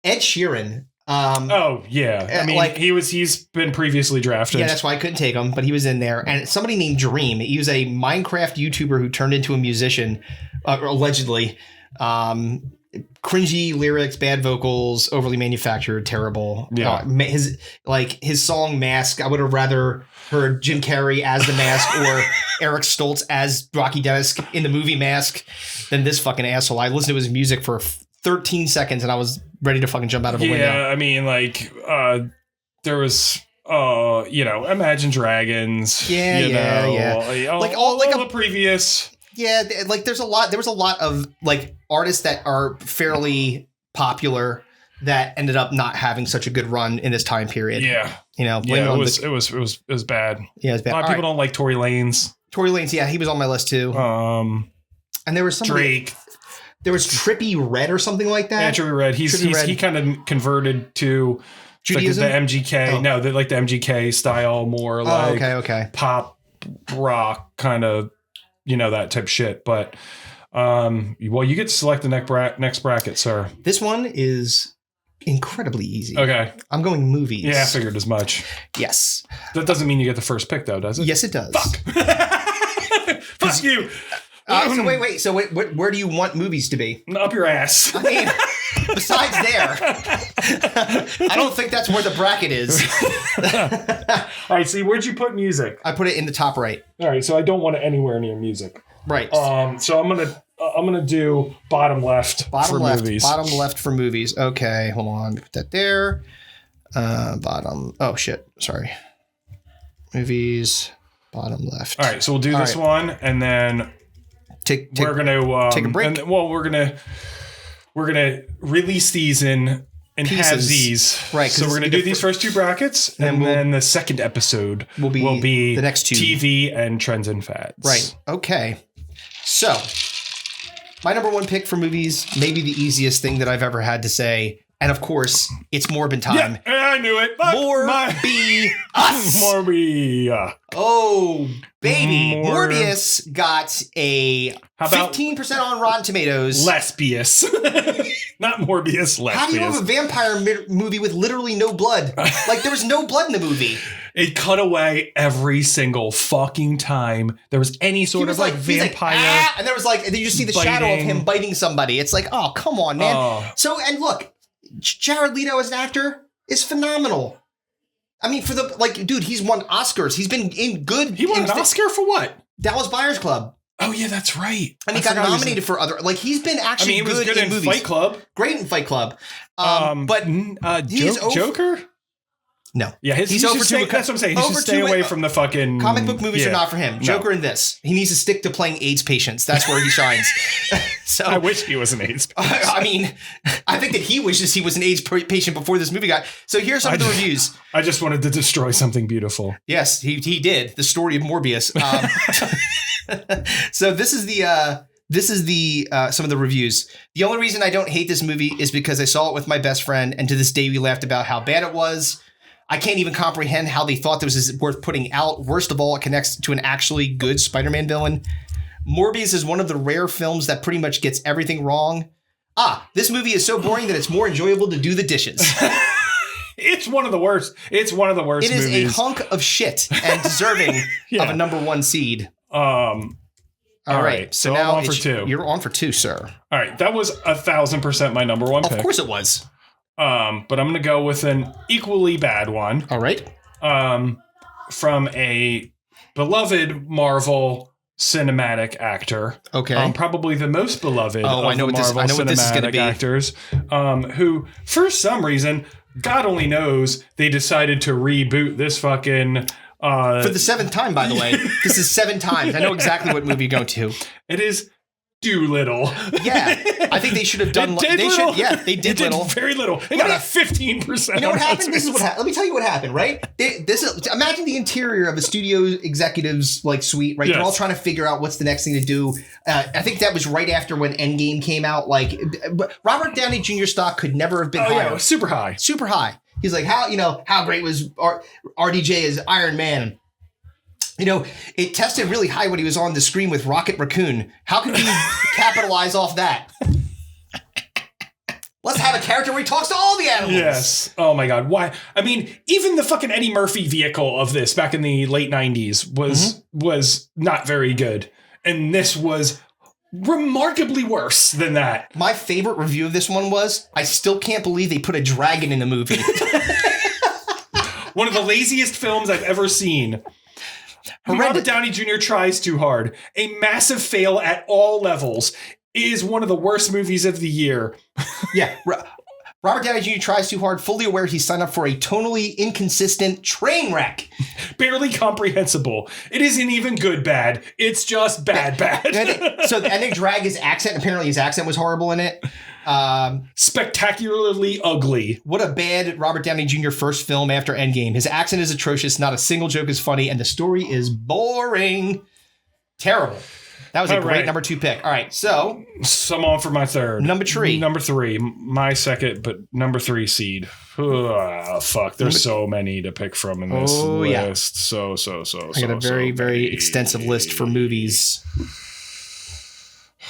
Ed Sheeran. Oh yeah, I mean, he's been previously drafted. Yeah, that's why I couldn't take him, but he was in there. And somebody named Dream. He was a Minecraft YouTuber who turned into a musician, allegedly. Cringy lyrics, bad vocals, overly manufactured, terrible. Yeah. His song Mask. I would have rather heard Jim Carrey as the Mask or Eric Stoltz as Rocky Dennis in the movie Mask than this fucking asshole. I listened to his music for 13 seconds and I was ready to fucking jump out of a window. Yeah, I mean, like, there was, Imagine Dragons. Yeah. Like all the previous. Yeah, like there was a lot of like artists that are fairly popular that ended up not having such a good run in this time period. Yeah. It was bad. Yeah, it was bad. A lot of people don't like Tory Lanez. Tory Lanez, yeah, he was on my list too. And there was Drake. There was Trippie Redd or something like that. Yeah, Trippie Redd. He kind of converted to Judaism? like the MGK. Oh. No, the MGK style, more like okay. pop rock kind of, that type of shit. But you get to select the next bracket, sir. This one is incredibly easy. Okay. I'm going movies. Yeah, I figured as much. Yes. That doesn't mean you get the first pick, though, does it? Yes, it does. Fuck. Fuck you. So wait. So where do you want movies to be? Up your ass. I mean, besides there, I don't think that's where the bracket is. All right. See, where'd you put music? I put it in the top right. All right. So I don't want it anywhere near music. Right. So I'm gonna do bottom left for movies. Bottom left for movies. Okay. Hold on. Put that there. Bottom. Oh shit. Sorry. Movies. Bottom left. All right. So we'll do this one, and then. We're gonna take a break. And, we're gonna release these in Pieces. halvesies. Right. So we're gonna do these first two brackets, and then the second episode will be the next two TV and trends and fads. Right. Okay. So my number one pick for movies, maybe the easiest thing that I've ever had to say. And of course, it's Morbin time. Yeah, I knew it. Morbi us. Morbi. Oh, baby. Morbius got a 15% on Rotten Tomatoes. Lesbius. Not Morbius, Lesbius. How do you have a vampire movie with literally no blood? Like, there was no blood in the movie. It cut away every single fucking time there was any sort of like vampire. Like, and there was like, then you see the shadow of him biting somebody. It's like, oh, come on, man. So, and look. Jared Leto as an actor is phenomenal. I mean, dude, he's won Oscars. He's been in good. He won an Oscar for what? Dallas Buyers Club. Oh yeah, that's right. And he got nominated for other. Like he's been actually good in movies. Fight Club. Great in Fight Club. But he's Joker. No. Yeah, he's over two. That's what I'm saying. He should stay away from the fucking comic book movies are not for him. Joker in this. He needs to stick to playing AIDS patients. That's where he shines. So I wish he was an AIDS patient. I mean, I think that he wishes he was an AIDS patient before this movie got. So here's some of the reviews. I just wanted to destroy something beautiful. Yes, he did. The story of Morbius. So this is the some of the reviews. The only reason I don't hate this movie is because I saw it with my best friend, and to this day we laughed about how bad it was. I can't even comprehend how they thought this was worth putting out. Worst of all, it connects to an actually good Spider-Man villain. Morbius is one of the rare films that pretty much gets everything wrong. This movie is so boring that it's more enjoyable to do the dishes. It's one of the worst. It's one of the worst movies. It is a hunk of shit and deserving of a number one seed. All right. So now I'm on for two. You're on for two, sir. All right. That was 1,000% my number one pick. Of course it was. But I'm going to go with an equally bad one. All right. From a beloved Marvel cinematic actor. Okay. Probably the most beloved of I know the Marvel cinematic actors. Who, for some reason, God only knows, they decided to reboot this fucking... for the seventh time, by the way. This is 7 times. I know exactly what movie you're going to. It is Doolittle. Yeah, I think they should have done. They did little. Very little. They got a 15%. You know what happened? This is what happened. Let me tell you what happened. Right? Imagine the interior of a studio executive's like suite. Right? Yes. They're all trying to figure out what's the next thing to do. I think that was right after when Endgame came out. Like Robert Downey Jr. stock could never have been higher. Yeah, super high. Super high. He's like, how great was RDJ as Iron Man? It tested really high when he was on the screen with Rocket Raccoon. How can we capitalize off that? Let's have a character where he talks to all the animals. Yes. Oh my God. Why? I mean, even the fucking Eddie Murphy vehicle of this back in the late 90s was not very good. And this was remarkably worse than that. My favorite review of this one was, I still can't believe they put a dragon in the movie. One of the laziest films I've ever seen. Robert Downey Jr. tries too hard. A massive fail at all levels. is one of the worst movies of the year. Yeah. Robert Downey Jr. tries too hard, fully aware he signed up for a tonally inconsistent train wreck. Barely comprehensible. It isn't even good bad. It's just bad. And they drag his accent. Apparently his accent was horrible in it. Spectacularly ugly. What a bad Robert Downey Jr. first film after Endgame. His accent is atrocious. Not a single joke is funny. And the story is boring. Terrible. That was a great number 2 pick. All right, so I'm on for my third. Number 3. Number 3. My second, but number 3 seed. Oh, fuck. There's so many to pick from in this list. So. I got a very, very extensive list for movies.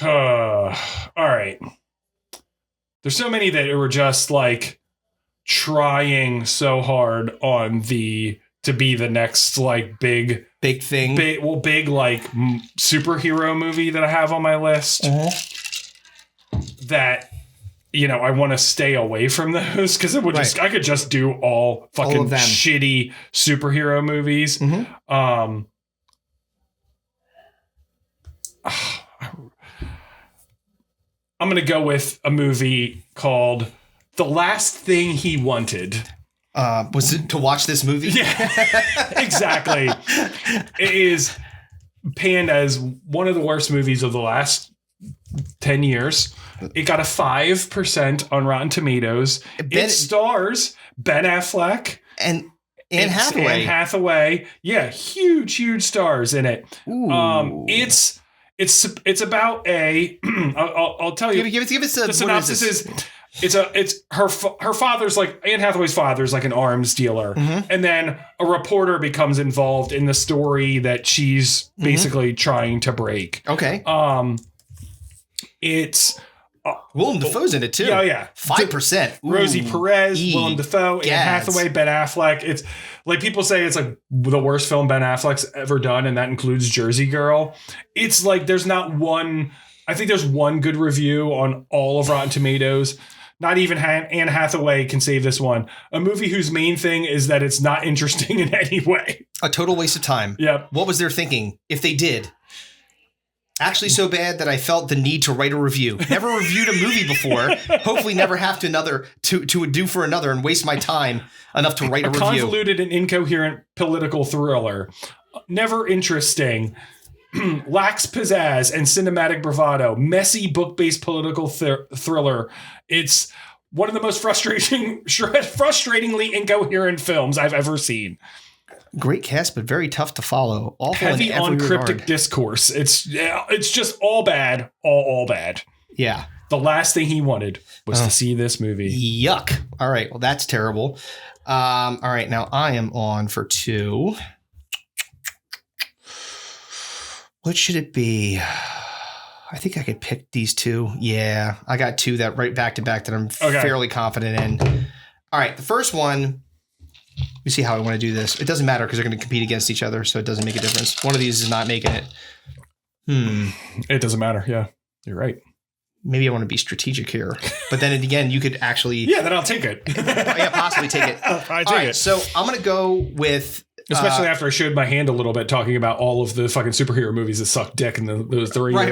All right. There's so many that were just like trying so hard on to be the next like big thing. Big like superhero movie that I have on my list. That, I want to stay away from those because it would I could just do all fucking shitty superhero movies. I'm going to go with a movie called The Last Thing He Wanted. Was it to watch this movie? Yeah, exactly. It is panned as one of the worst movies of the last 10 years. It got a 5% on Rotten Tomatoes. It stars Ben Affleck and Anne Hathaway. Anne Hathaway. Yeah, huge stars in it. Ooh. It's about a. I'll tell you. Give us the synopsis is. It's her father's like Anne Hathaway's father's like an arms dealer, and then a reporter becomes involved in the story that she's basically trying to break. Okay. It's Willem Dafoe's in it too. Yeah. 5%. Rosie Perez, Willem Dafoe, Anne Hathaway, Ben Affleck. It's like people say it's like the worst film Ben Affleck's ever done, and that includes Jersey Girl. It's like there's not one. I think there's one good review on all of Rotten Tomatoes. Not even Anne Hathaway can save this one. A movie whose main thing is that it's not interesting in any way. A total waste of time. Yep. What was their thinking if they did? Actually so bad that I felt the need to write a review. Never reviewed a movie before. Hopefully never have to do for another and waste my time enough to write a review. Convoluted and incoherent political thriller. Never interesting. Lacks pizzazz and cinematic bravado. Messy book-based political thriller. It's one of the most frustratingly incoherent films I've ever seen. Great cast, but very tough to follow. Awful heavy in every on cryptic regard. discourse. It's just all bad. All bad. Yeah. The last thing he wanted was to see this movie. Yuck. All right. Well, that's terrible. All right. Now I am on for 2. What should it be? I think I could pick these 2. Yeah, I got 2 that right back to back that I'm fairly confident in. All right, the first one, let me see how I want to do this. It doesn't matter because they're going to compete against each other, so it doesn't make a difference. One of these is not making it. It doesn't matter. Yeah, you're right. Maybe I want to be strategic here. But then again, you could actually... Yeah, then I'll take it. Yeah, possibly take it. I take it. So I'm going to go with... Especially after I showed my hand a little bit talking about all of the fucking superhero movies that suck dick in those 3 years.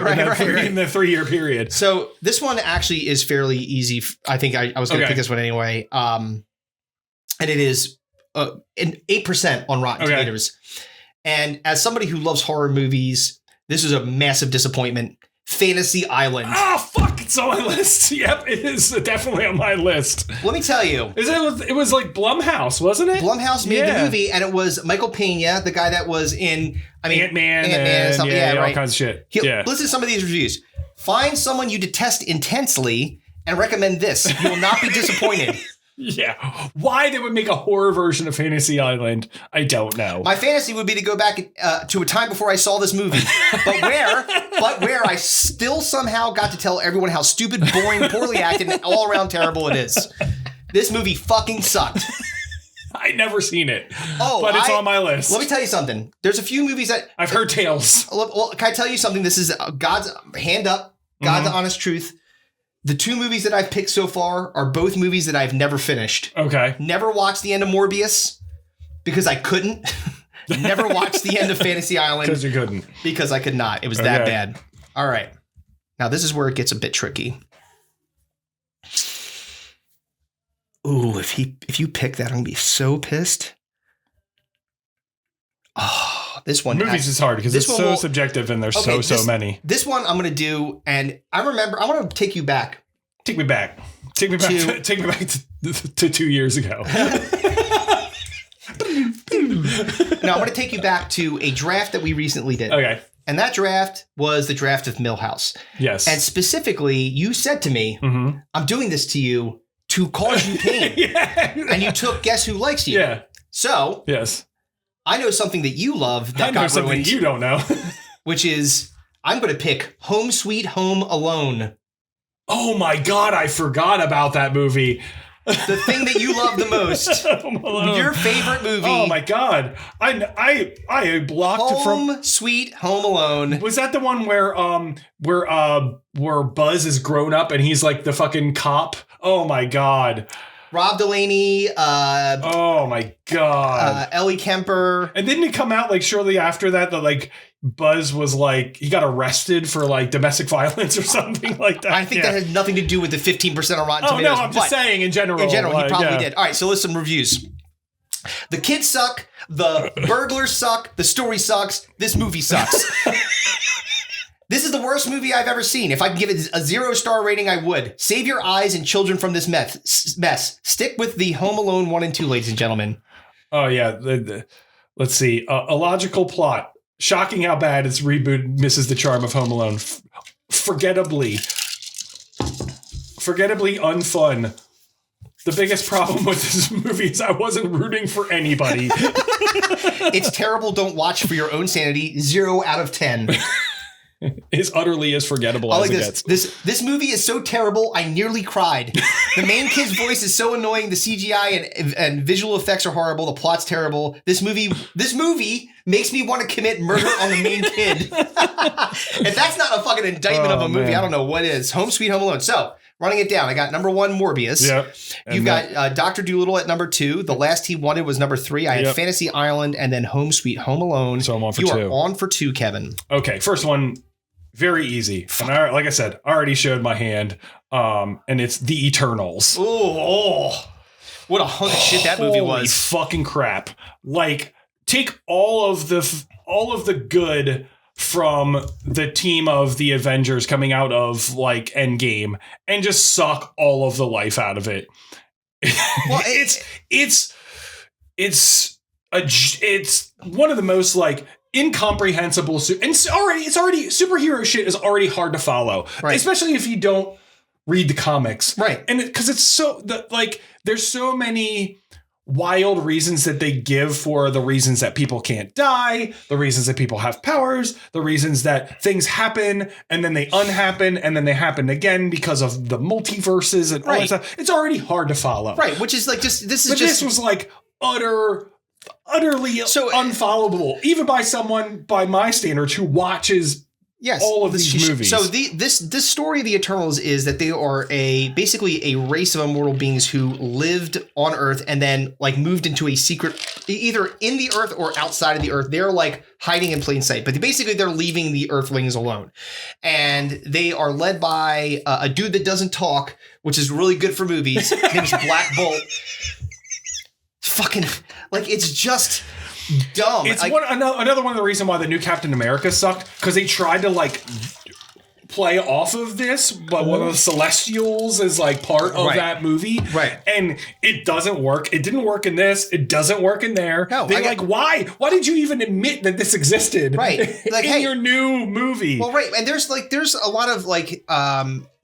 In the 3-year period. So this one actually is fairly easy. I think I was going to pick this one anyway. And it is an 8% on Rotten Tomatoes. And as somebody who loves horror movies, this is a massive disappointment. Fantasy Island. Oh, fuck. It's on my list. Yep, it is definitely on my list. Let me tell you. It was like Blumhouse, wasn't it? Blumhouse made the movie, and it was Michael Pena, the guy that was in Ant-Man and something. all kinds of shit. Listen to some of these reviews. Find someone you detest intensely and recommend this. You will not be disappointed. Yeah. Why they would make a horror version of Fantasy Island, I don't know. My fantasy would be to go back to a time before I saw this movie, but where I still somehow got to tell everyone how stupid, boring, poorly acted, and all around terrible it is. This movie fucking sucked. I've never seen it, but it's on my list. Let me tell you something. There's a few movies that... I've heard tales. Well, can I tell you something? This is God's hand up, God's honest truth. The 2 movies that I've picked so far are both movies that I've never finished. Okay. Never watched the end of Morbius because I couldn't. Never watched the end of Fantasy Island. Because you couldn't. Because I could not. It was that bad. All right. Now, this is where it gets a bit tricky. Ooh, if you pick that, I'm going to be so pissed. Oh, this one. Movies is hard because it's so subjective and there's so many. This one I'm going to do, and I want to take you back. Take me back to 2 years ago. No, I'm going to take you back to a draft that we recently did. Okay. And that draft was the draft of Millhouse. Yes. And specifically, you said to me, I'm doing this to you to cause you pain. Yeah. And you took Guess Who Likes You. Yeah. So, yes. I know something that you love that got something ruined, you don't know. which is, I'm going to pick Home Sweet Home Alone. Oh my God, I forgot about that movie. The thing that you love the most. Your favorite movie. Oh my God. I blocked Home Sweet Home Alone. Was that the one where Buzz is grown up and he's like the fucking cop? Oh my God. Rob Delaney. Oh my God. Ellie Kemper. And didn't it come out like shortly after that like Buzz was like, he got arrested for like domestic violence or something like that? I think that had nothing to do with the 15% on Rotten Tomatoes. Oh no, I'm just saying in general. In general, he probably did. All right, so listen, reviews. The kids suck. The burglars suck. The story sucks. This movie sucks. This is the worst movie I've ever seen. If I could give it a 0-star rating, I would. Save your eyes and children from this mess. Stick with the Home Alone 1 and 2, ladies and gentlemen. Oh, yeah. Let's see. A logical plot. Shocking how bad its reboot misses the charm of Home Alone. Forgettably unfun. The biggest problem with this movie is I wasn't rooting for anybody. It's terrible. Don't watch for your own sanity. 0 out of 10. Is utterly as forgettable as it gets. This movie is so terrible, I nearly cried. The main kid's voice is so annoying. The CGI and visual effects are horrible. The plot's terrible. This movie makes me want to commit murder on the main kid. If that's not a fucking indictment of a movie, man. I don't know what is. Home Sweet Home Alone. So, running it down, I got number 1, Morbius. Yep. You've got Dr. Dolittle at number 2. The Last He Wanted was number 3. I had Fantasy Island and then Home Sweet Home Alone. So I'm on for 2. You are on for 2, Kevin. Okay, first one. Very easy. And like I said, I already showed my hand. And it's The Eternals. Oh, what a hunk of shit that movie was. Holy fucking crap. Like, take all of the good from the team of the Avengers coming out of like Endgame and just suck all of the life out of it. Well, it's one of the most like incomprehensible, and it's already superhero shit is already hard to follow, right? Especially if you don't read the comics, right? And because it's so there's so many wild reasons that they give for the reasons that people can't die, the reasons that people have powers, the reasons that things happen and then they unhappen and then they happen again because of the multiverses and all that stuff. It's already hard to follow, right? Which is like this was like utterly unfollowable, even by someone by my standards who watches all of these movies. So this story of the Eternals is that they are basically a race of immortal beings who lived on Earth and then like moved into a secret, either in the Earth or outside of the Earth. They're like hiding in plain sight, but they're leaving the Earthlings alone, and they are led by a dude that doesn't talk, which is really good for movies. His name is Black Bolt. Fucking like it's just dumb. It's another one of the reasons why the new Captain America sucked, because they tried to like play off of this, but one of the Celestials is like part of that movie, right? And it doesn't work. It didn't work in this. It doesn't work in there. No, why? Why did you even admit that this existed? Right, like in your new movie. Well, right, and there's a lot of like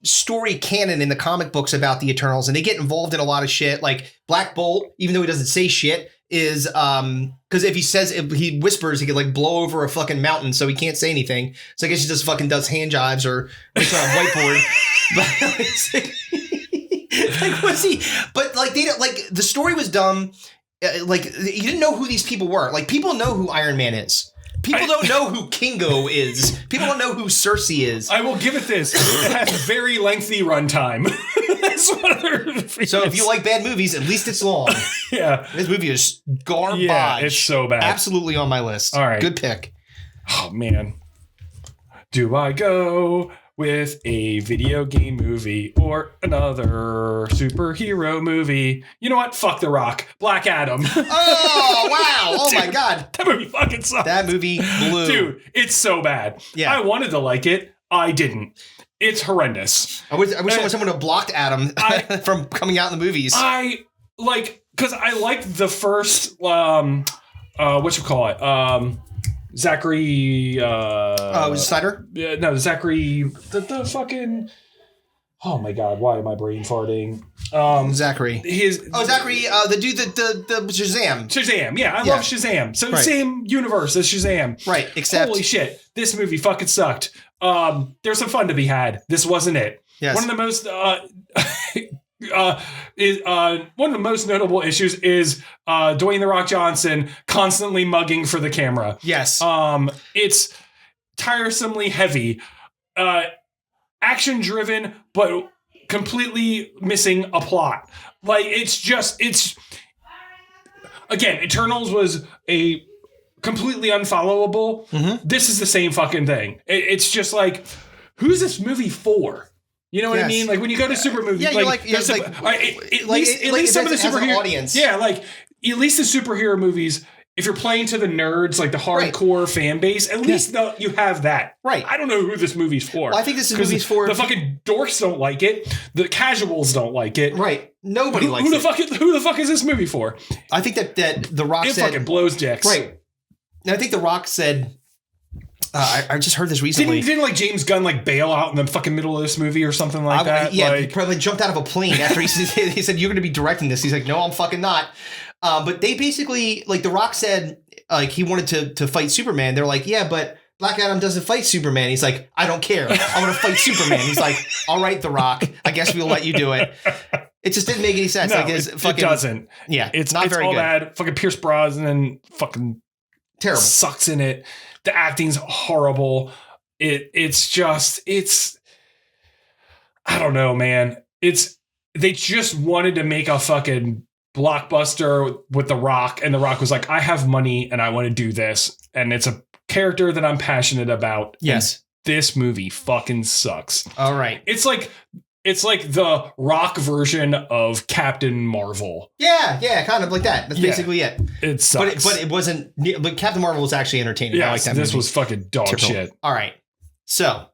story canon in the comic books about the Eternals, and they get involved in a lot of shit. Like Black Bolt, even though he doesn't say shit, is because if he whispers, he could like blow over a fucking mountain, so he can't say anything. So I guess he just fucking does hand jibes or writes on a whiteboard. But was he? But like they don't like the story was dumb. Like you didn't know who these people were. Like people know who Iron Man is. People don't know who Kingo is. People don't know who Cersei is. I will give it this. It has very lengthy runtime. So if you like bad movies, at least it's long. Yeah. This movie is garbage. Yeah, it's so bad. Absolutely on my list. All right. Good pick. Oh, man. Do I go with a video game movie or another superhero movie. You know what? Fuck The Rock. Black Adam. Oh, wow. Oh, Dude, my God. That movie fucking sucks. That movie blew. Dude, it's so bad. Yeah. I wanted to like it. I didn't. It's horrendous. I wish someone would have blocked Adam from coming out in the movies. Because I liked the first, Zachary. Was it Snyder? No, Zachary. The fucking. Oh my God! Why am I brain farting? Zachary. Zachary. The dude the Shazam. Shazam. Yeah, I love Shazam. So same universe as Shazam. Right. Except holy shit, this movie fucking sucked. There's some fun to be had. This wasn't it. Yes. One of the most one of the most notable issues is Dwayne The Rock Johnson constantly mugging for the camera. Yes. It's tiresomely heavy, action driven, but completely missing a plot. Like it's again, Eternals was a completely unfollowable. Mm-hmm. This is the same fucking thing. It's just like, who's this movie for? You know what I mean? Like when you go to super movies, at least some of the superhero audience. Yeah, like at least the superhero movies. If you're playing to the nerds, like the hardcore fan base, at least you have that. Right. I don't know who this movie's for. Well, I think this movie's for the fucking dorks don't like it. The casuals don't like it. Right. Nobody likes it. Who the fuck is this movie for? I think that The Rock said it fucking blows dicks. Right. And I think The Rock said. I just heard this recently. Didn't like James Gunn like bail out in the fucking middle of this movie or something like that? Yeah, like, he probably jumped out of a plane after he said, "You're going to be directing this." He's like, "No, I'm fucking not." But they basically, like, The Rock said, like, he wanted to fight Superman. They're like, "Yeah, but Black Adam doesn't fight Superman." He's like, "I don't care. I want to fight Superman." He's like, "All right, The Rock, I guess we'll let you do it." It just didn't make any sense. No, like, it doesn't. Yeah, it's not very all good. Bad. Fucking Pierce Brosnan fucking terrible. Sucks in it. The acting's horrible. It's I don't know, man. They just wanted to make a fucking blockbuster with The Rock, and The Rock was like, I have money and I want to do this, and it's a character that I'm passionate about. Yes. This movie fucking sucks. All right. It's like the Rock version of Captain Marvel. Yeah, kind of like that. That's basically it. It sucks. But it wasn't. But Captain Marvel was actually entertaining. Yeah, I like that this movie. was fucking dog shit. All right. So, all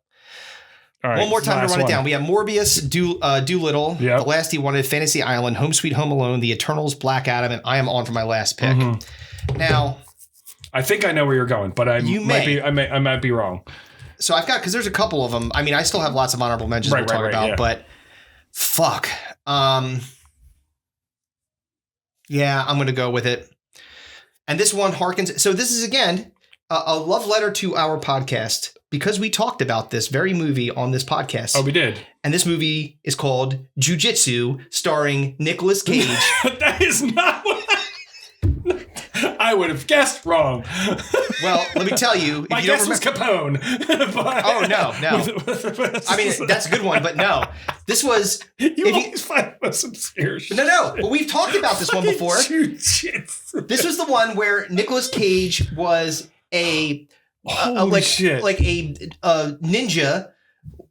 right, one more time to run it down. We have Morbius, Doolittle, The Last He Wanted, Fantasy Island, Home Sweet Home Alone, The Eternals, Black Adam, and I am on for my last pick. Mm-hmm. Now, I think I know where you're going, but I might be wrong. So I've got, because there's a couple of them. I mean, I still have lots of honorable mentions we'll talk about, but fuck. Yeah, I'm going to go with it. And this one harkens. So this is, again, a love letter to our podcast, because we talked about this very movie on this podcast. Oh, we did. And this movie is called Jiu-Jitsu, starring Nicolas Cage. That is not what I would have guessed wrong. Well, let me tell you. My guess was Capone. Oh, no. I mean, that's a good one, but no. This was... You always find the most obscure shit. No. Well, we've talked about this one before. This was the one where Nicolas Cage was a ninja,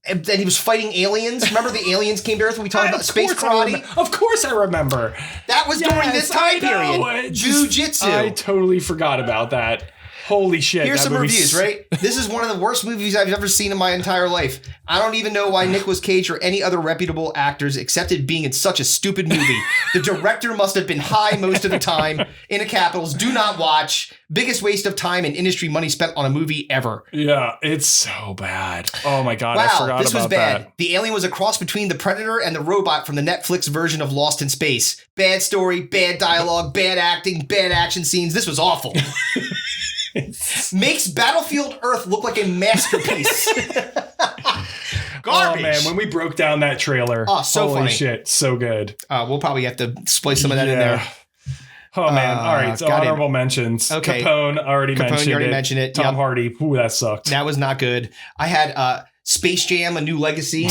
and he was fighting aliens. Remember the aliens came to Earth when we talked about space karate? Of course I remember. That was during this time period. Jiu-Jitsu. I totally forgot about that. Holy shit. Here's some reviews, right? This is one of the worst movies I've ever seen in my entire life. I don't even know why Nicolas Cage or any other reputable actors accepted being in such a stupid movie. The director must have been high most of the time. In the capitals, do not watch. Biggest waste of time and industry money spent on a movie ever. Yeah, it's so bad. Oh my God, wow, I forgot about that. This was bad. The alien was a cross between the Predator and the robot from the Netflix version of Lost in Space. Bad story, bad dialogue, bad acting, bad action scenes. This was awful. Makes Battlefield Earth look like a masterpiece. Garbage. Oh man, when we broke down that trailer. Oh, so holy funny. Shit, so good. We'll probably have to splice some of that in there. Oh man, all right, so honorable mentions. Okay. Capone, you already mentioned it. Tom Hardy, ooh, that sucked. That was not good. I had Space Jam, A New Legacy.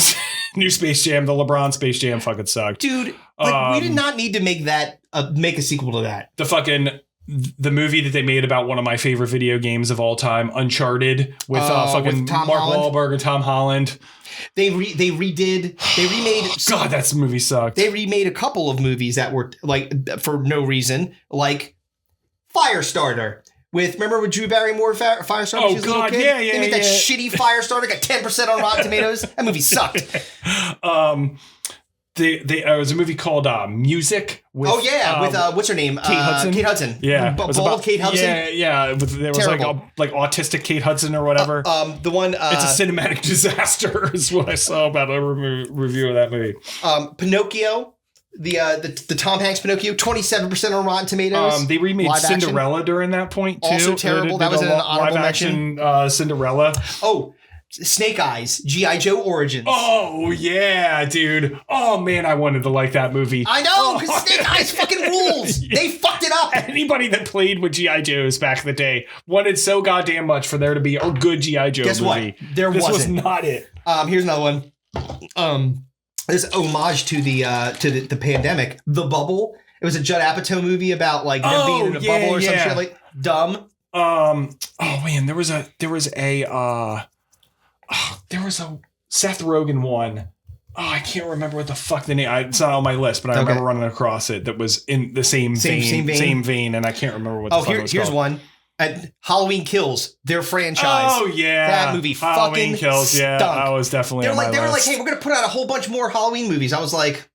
New Space Jam, the LeBron Space Jam fucking sucked. Dude, we did not need to make that, make a sequel to that. The fucking the movie that they made about one of my favorite video games of all time, Uncharted, with fucking Mark Wahlberg and Tom Holland. They remade. God, that movie sucked. They remade a couple of movies that were like for no reason, like Firestarter. Remember with Drew Barrymore, Firestarter? Oh God, kid? yeah. They made that shitty Firestarter, got 10% on Rotten Tomatoes. That movie sucked. There was a movie called Music. With, with what's her name? Kate Hudson. Kate Hudson. Yeah, Bald Kate Hudson. Yeah. There was like autistic Kate Hudson or whatever. The one. It's a cinematic disaster, is what I saw about a review of that movie. Pinocchio. The Tom Hanks Pinocchio, 27% on Rotten Tomatoes. They remade live Cinderella action. during that point too. Also terrible. That was an honorable live mention. action Cinderella. Oh, Snake Eyes, G.I. Joe Origins. Oh yeah, dude. Oh man, I wanted to like that movie. I know, because Snake Eyes fucking rules. Yeah. They fucked it up. Anybody that played with G.I. Joes back in the day wanted so goddamn much for there to be a good G.I. Joe Guess movie. What? This was not it. Here's another one. This homage to the pandemic, The Bubble. It was a Judd Apatow movie about like them being in a bubble or some shit, like dumb. Oh man, there was a Seth Rogen one. Oh, I can't remember what the fuck the name. It's not on my list, but I remember running across it that was in the same vein, and I can't remember what the fuck it was here's called. One. Halloween Kills, their franchise. Oh yeah, that movie Halloween fucking Kills. stunk. Yeah, that was definitely. They were like, hey, we're gonna put out a whole bunch more Halloween movies. I was like,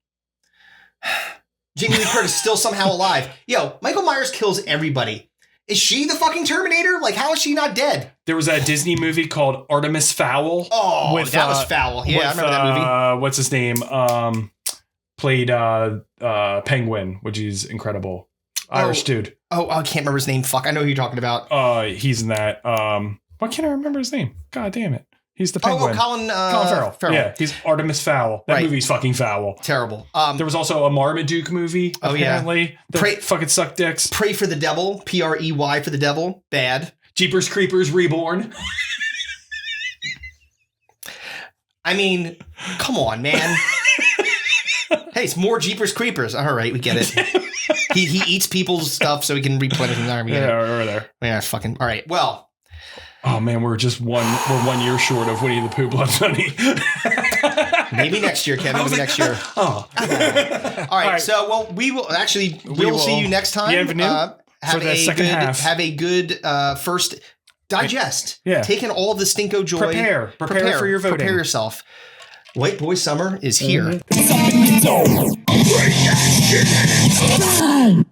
Jamie Lee Curtis still somehow alive. Yo, Michael Myers kills everybody. Is she the fucking Terminator? Like, how is she not dead? There was a Disney movie called Artemis Fowl. Oh, that was foul. Yeah, I remember that movie. What's his name? Played Penguin, which is incredible. Irish dude. Oh, I can't remember his name. Fuck, I know who you're talking about. He's in that. Why can't I remember his name? God damn it. He's the Penguin. Colin Farrell. Yeah, he's Artemis Fowl. That movie's fucking foul. Terrible. There was also a Marmaduke movie, apparently. That fucking sucked dicks. Pray for the Devil. Prey for the Devil. Bad. Jeepers Creepers Reborn. I mean, come on, man. Hey, it's more Jeepers Creepers. All right, we get it. He eats people's stuff so he can replenish his army. Yeah, we're there. Yeah, fucking. All right, well. Oh man, we're 1 year short of Winnie the Pooh Blood Bunny. Maybe next year, Kevin. Maybe next year. Oh. All right. So, well, we'll see you next time. Bienvenue for the second half. Have a good first digest. Yeah. Take in all of the Stinko joy. Prepare for your voting. Prepare yourself. White Boy Summer is here. Something you don't. Bring that shit in.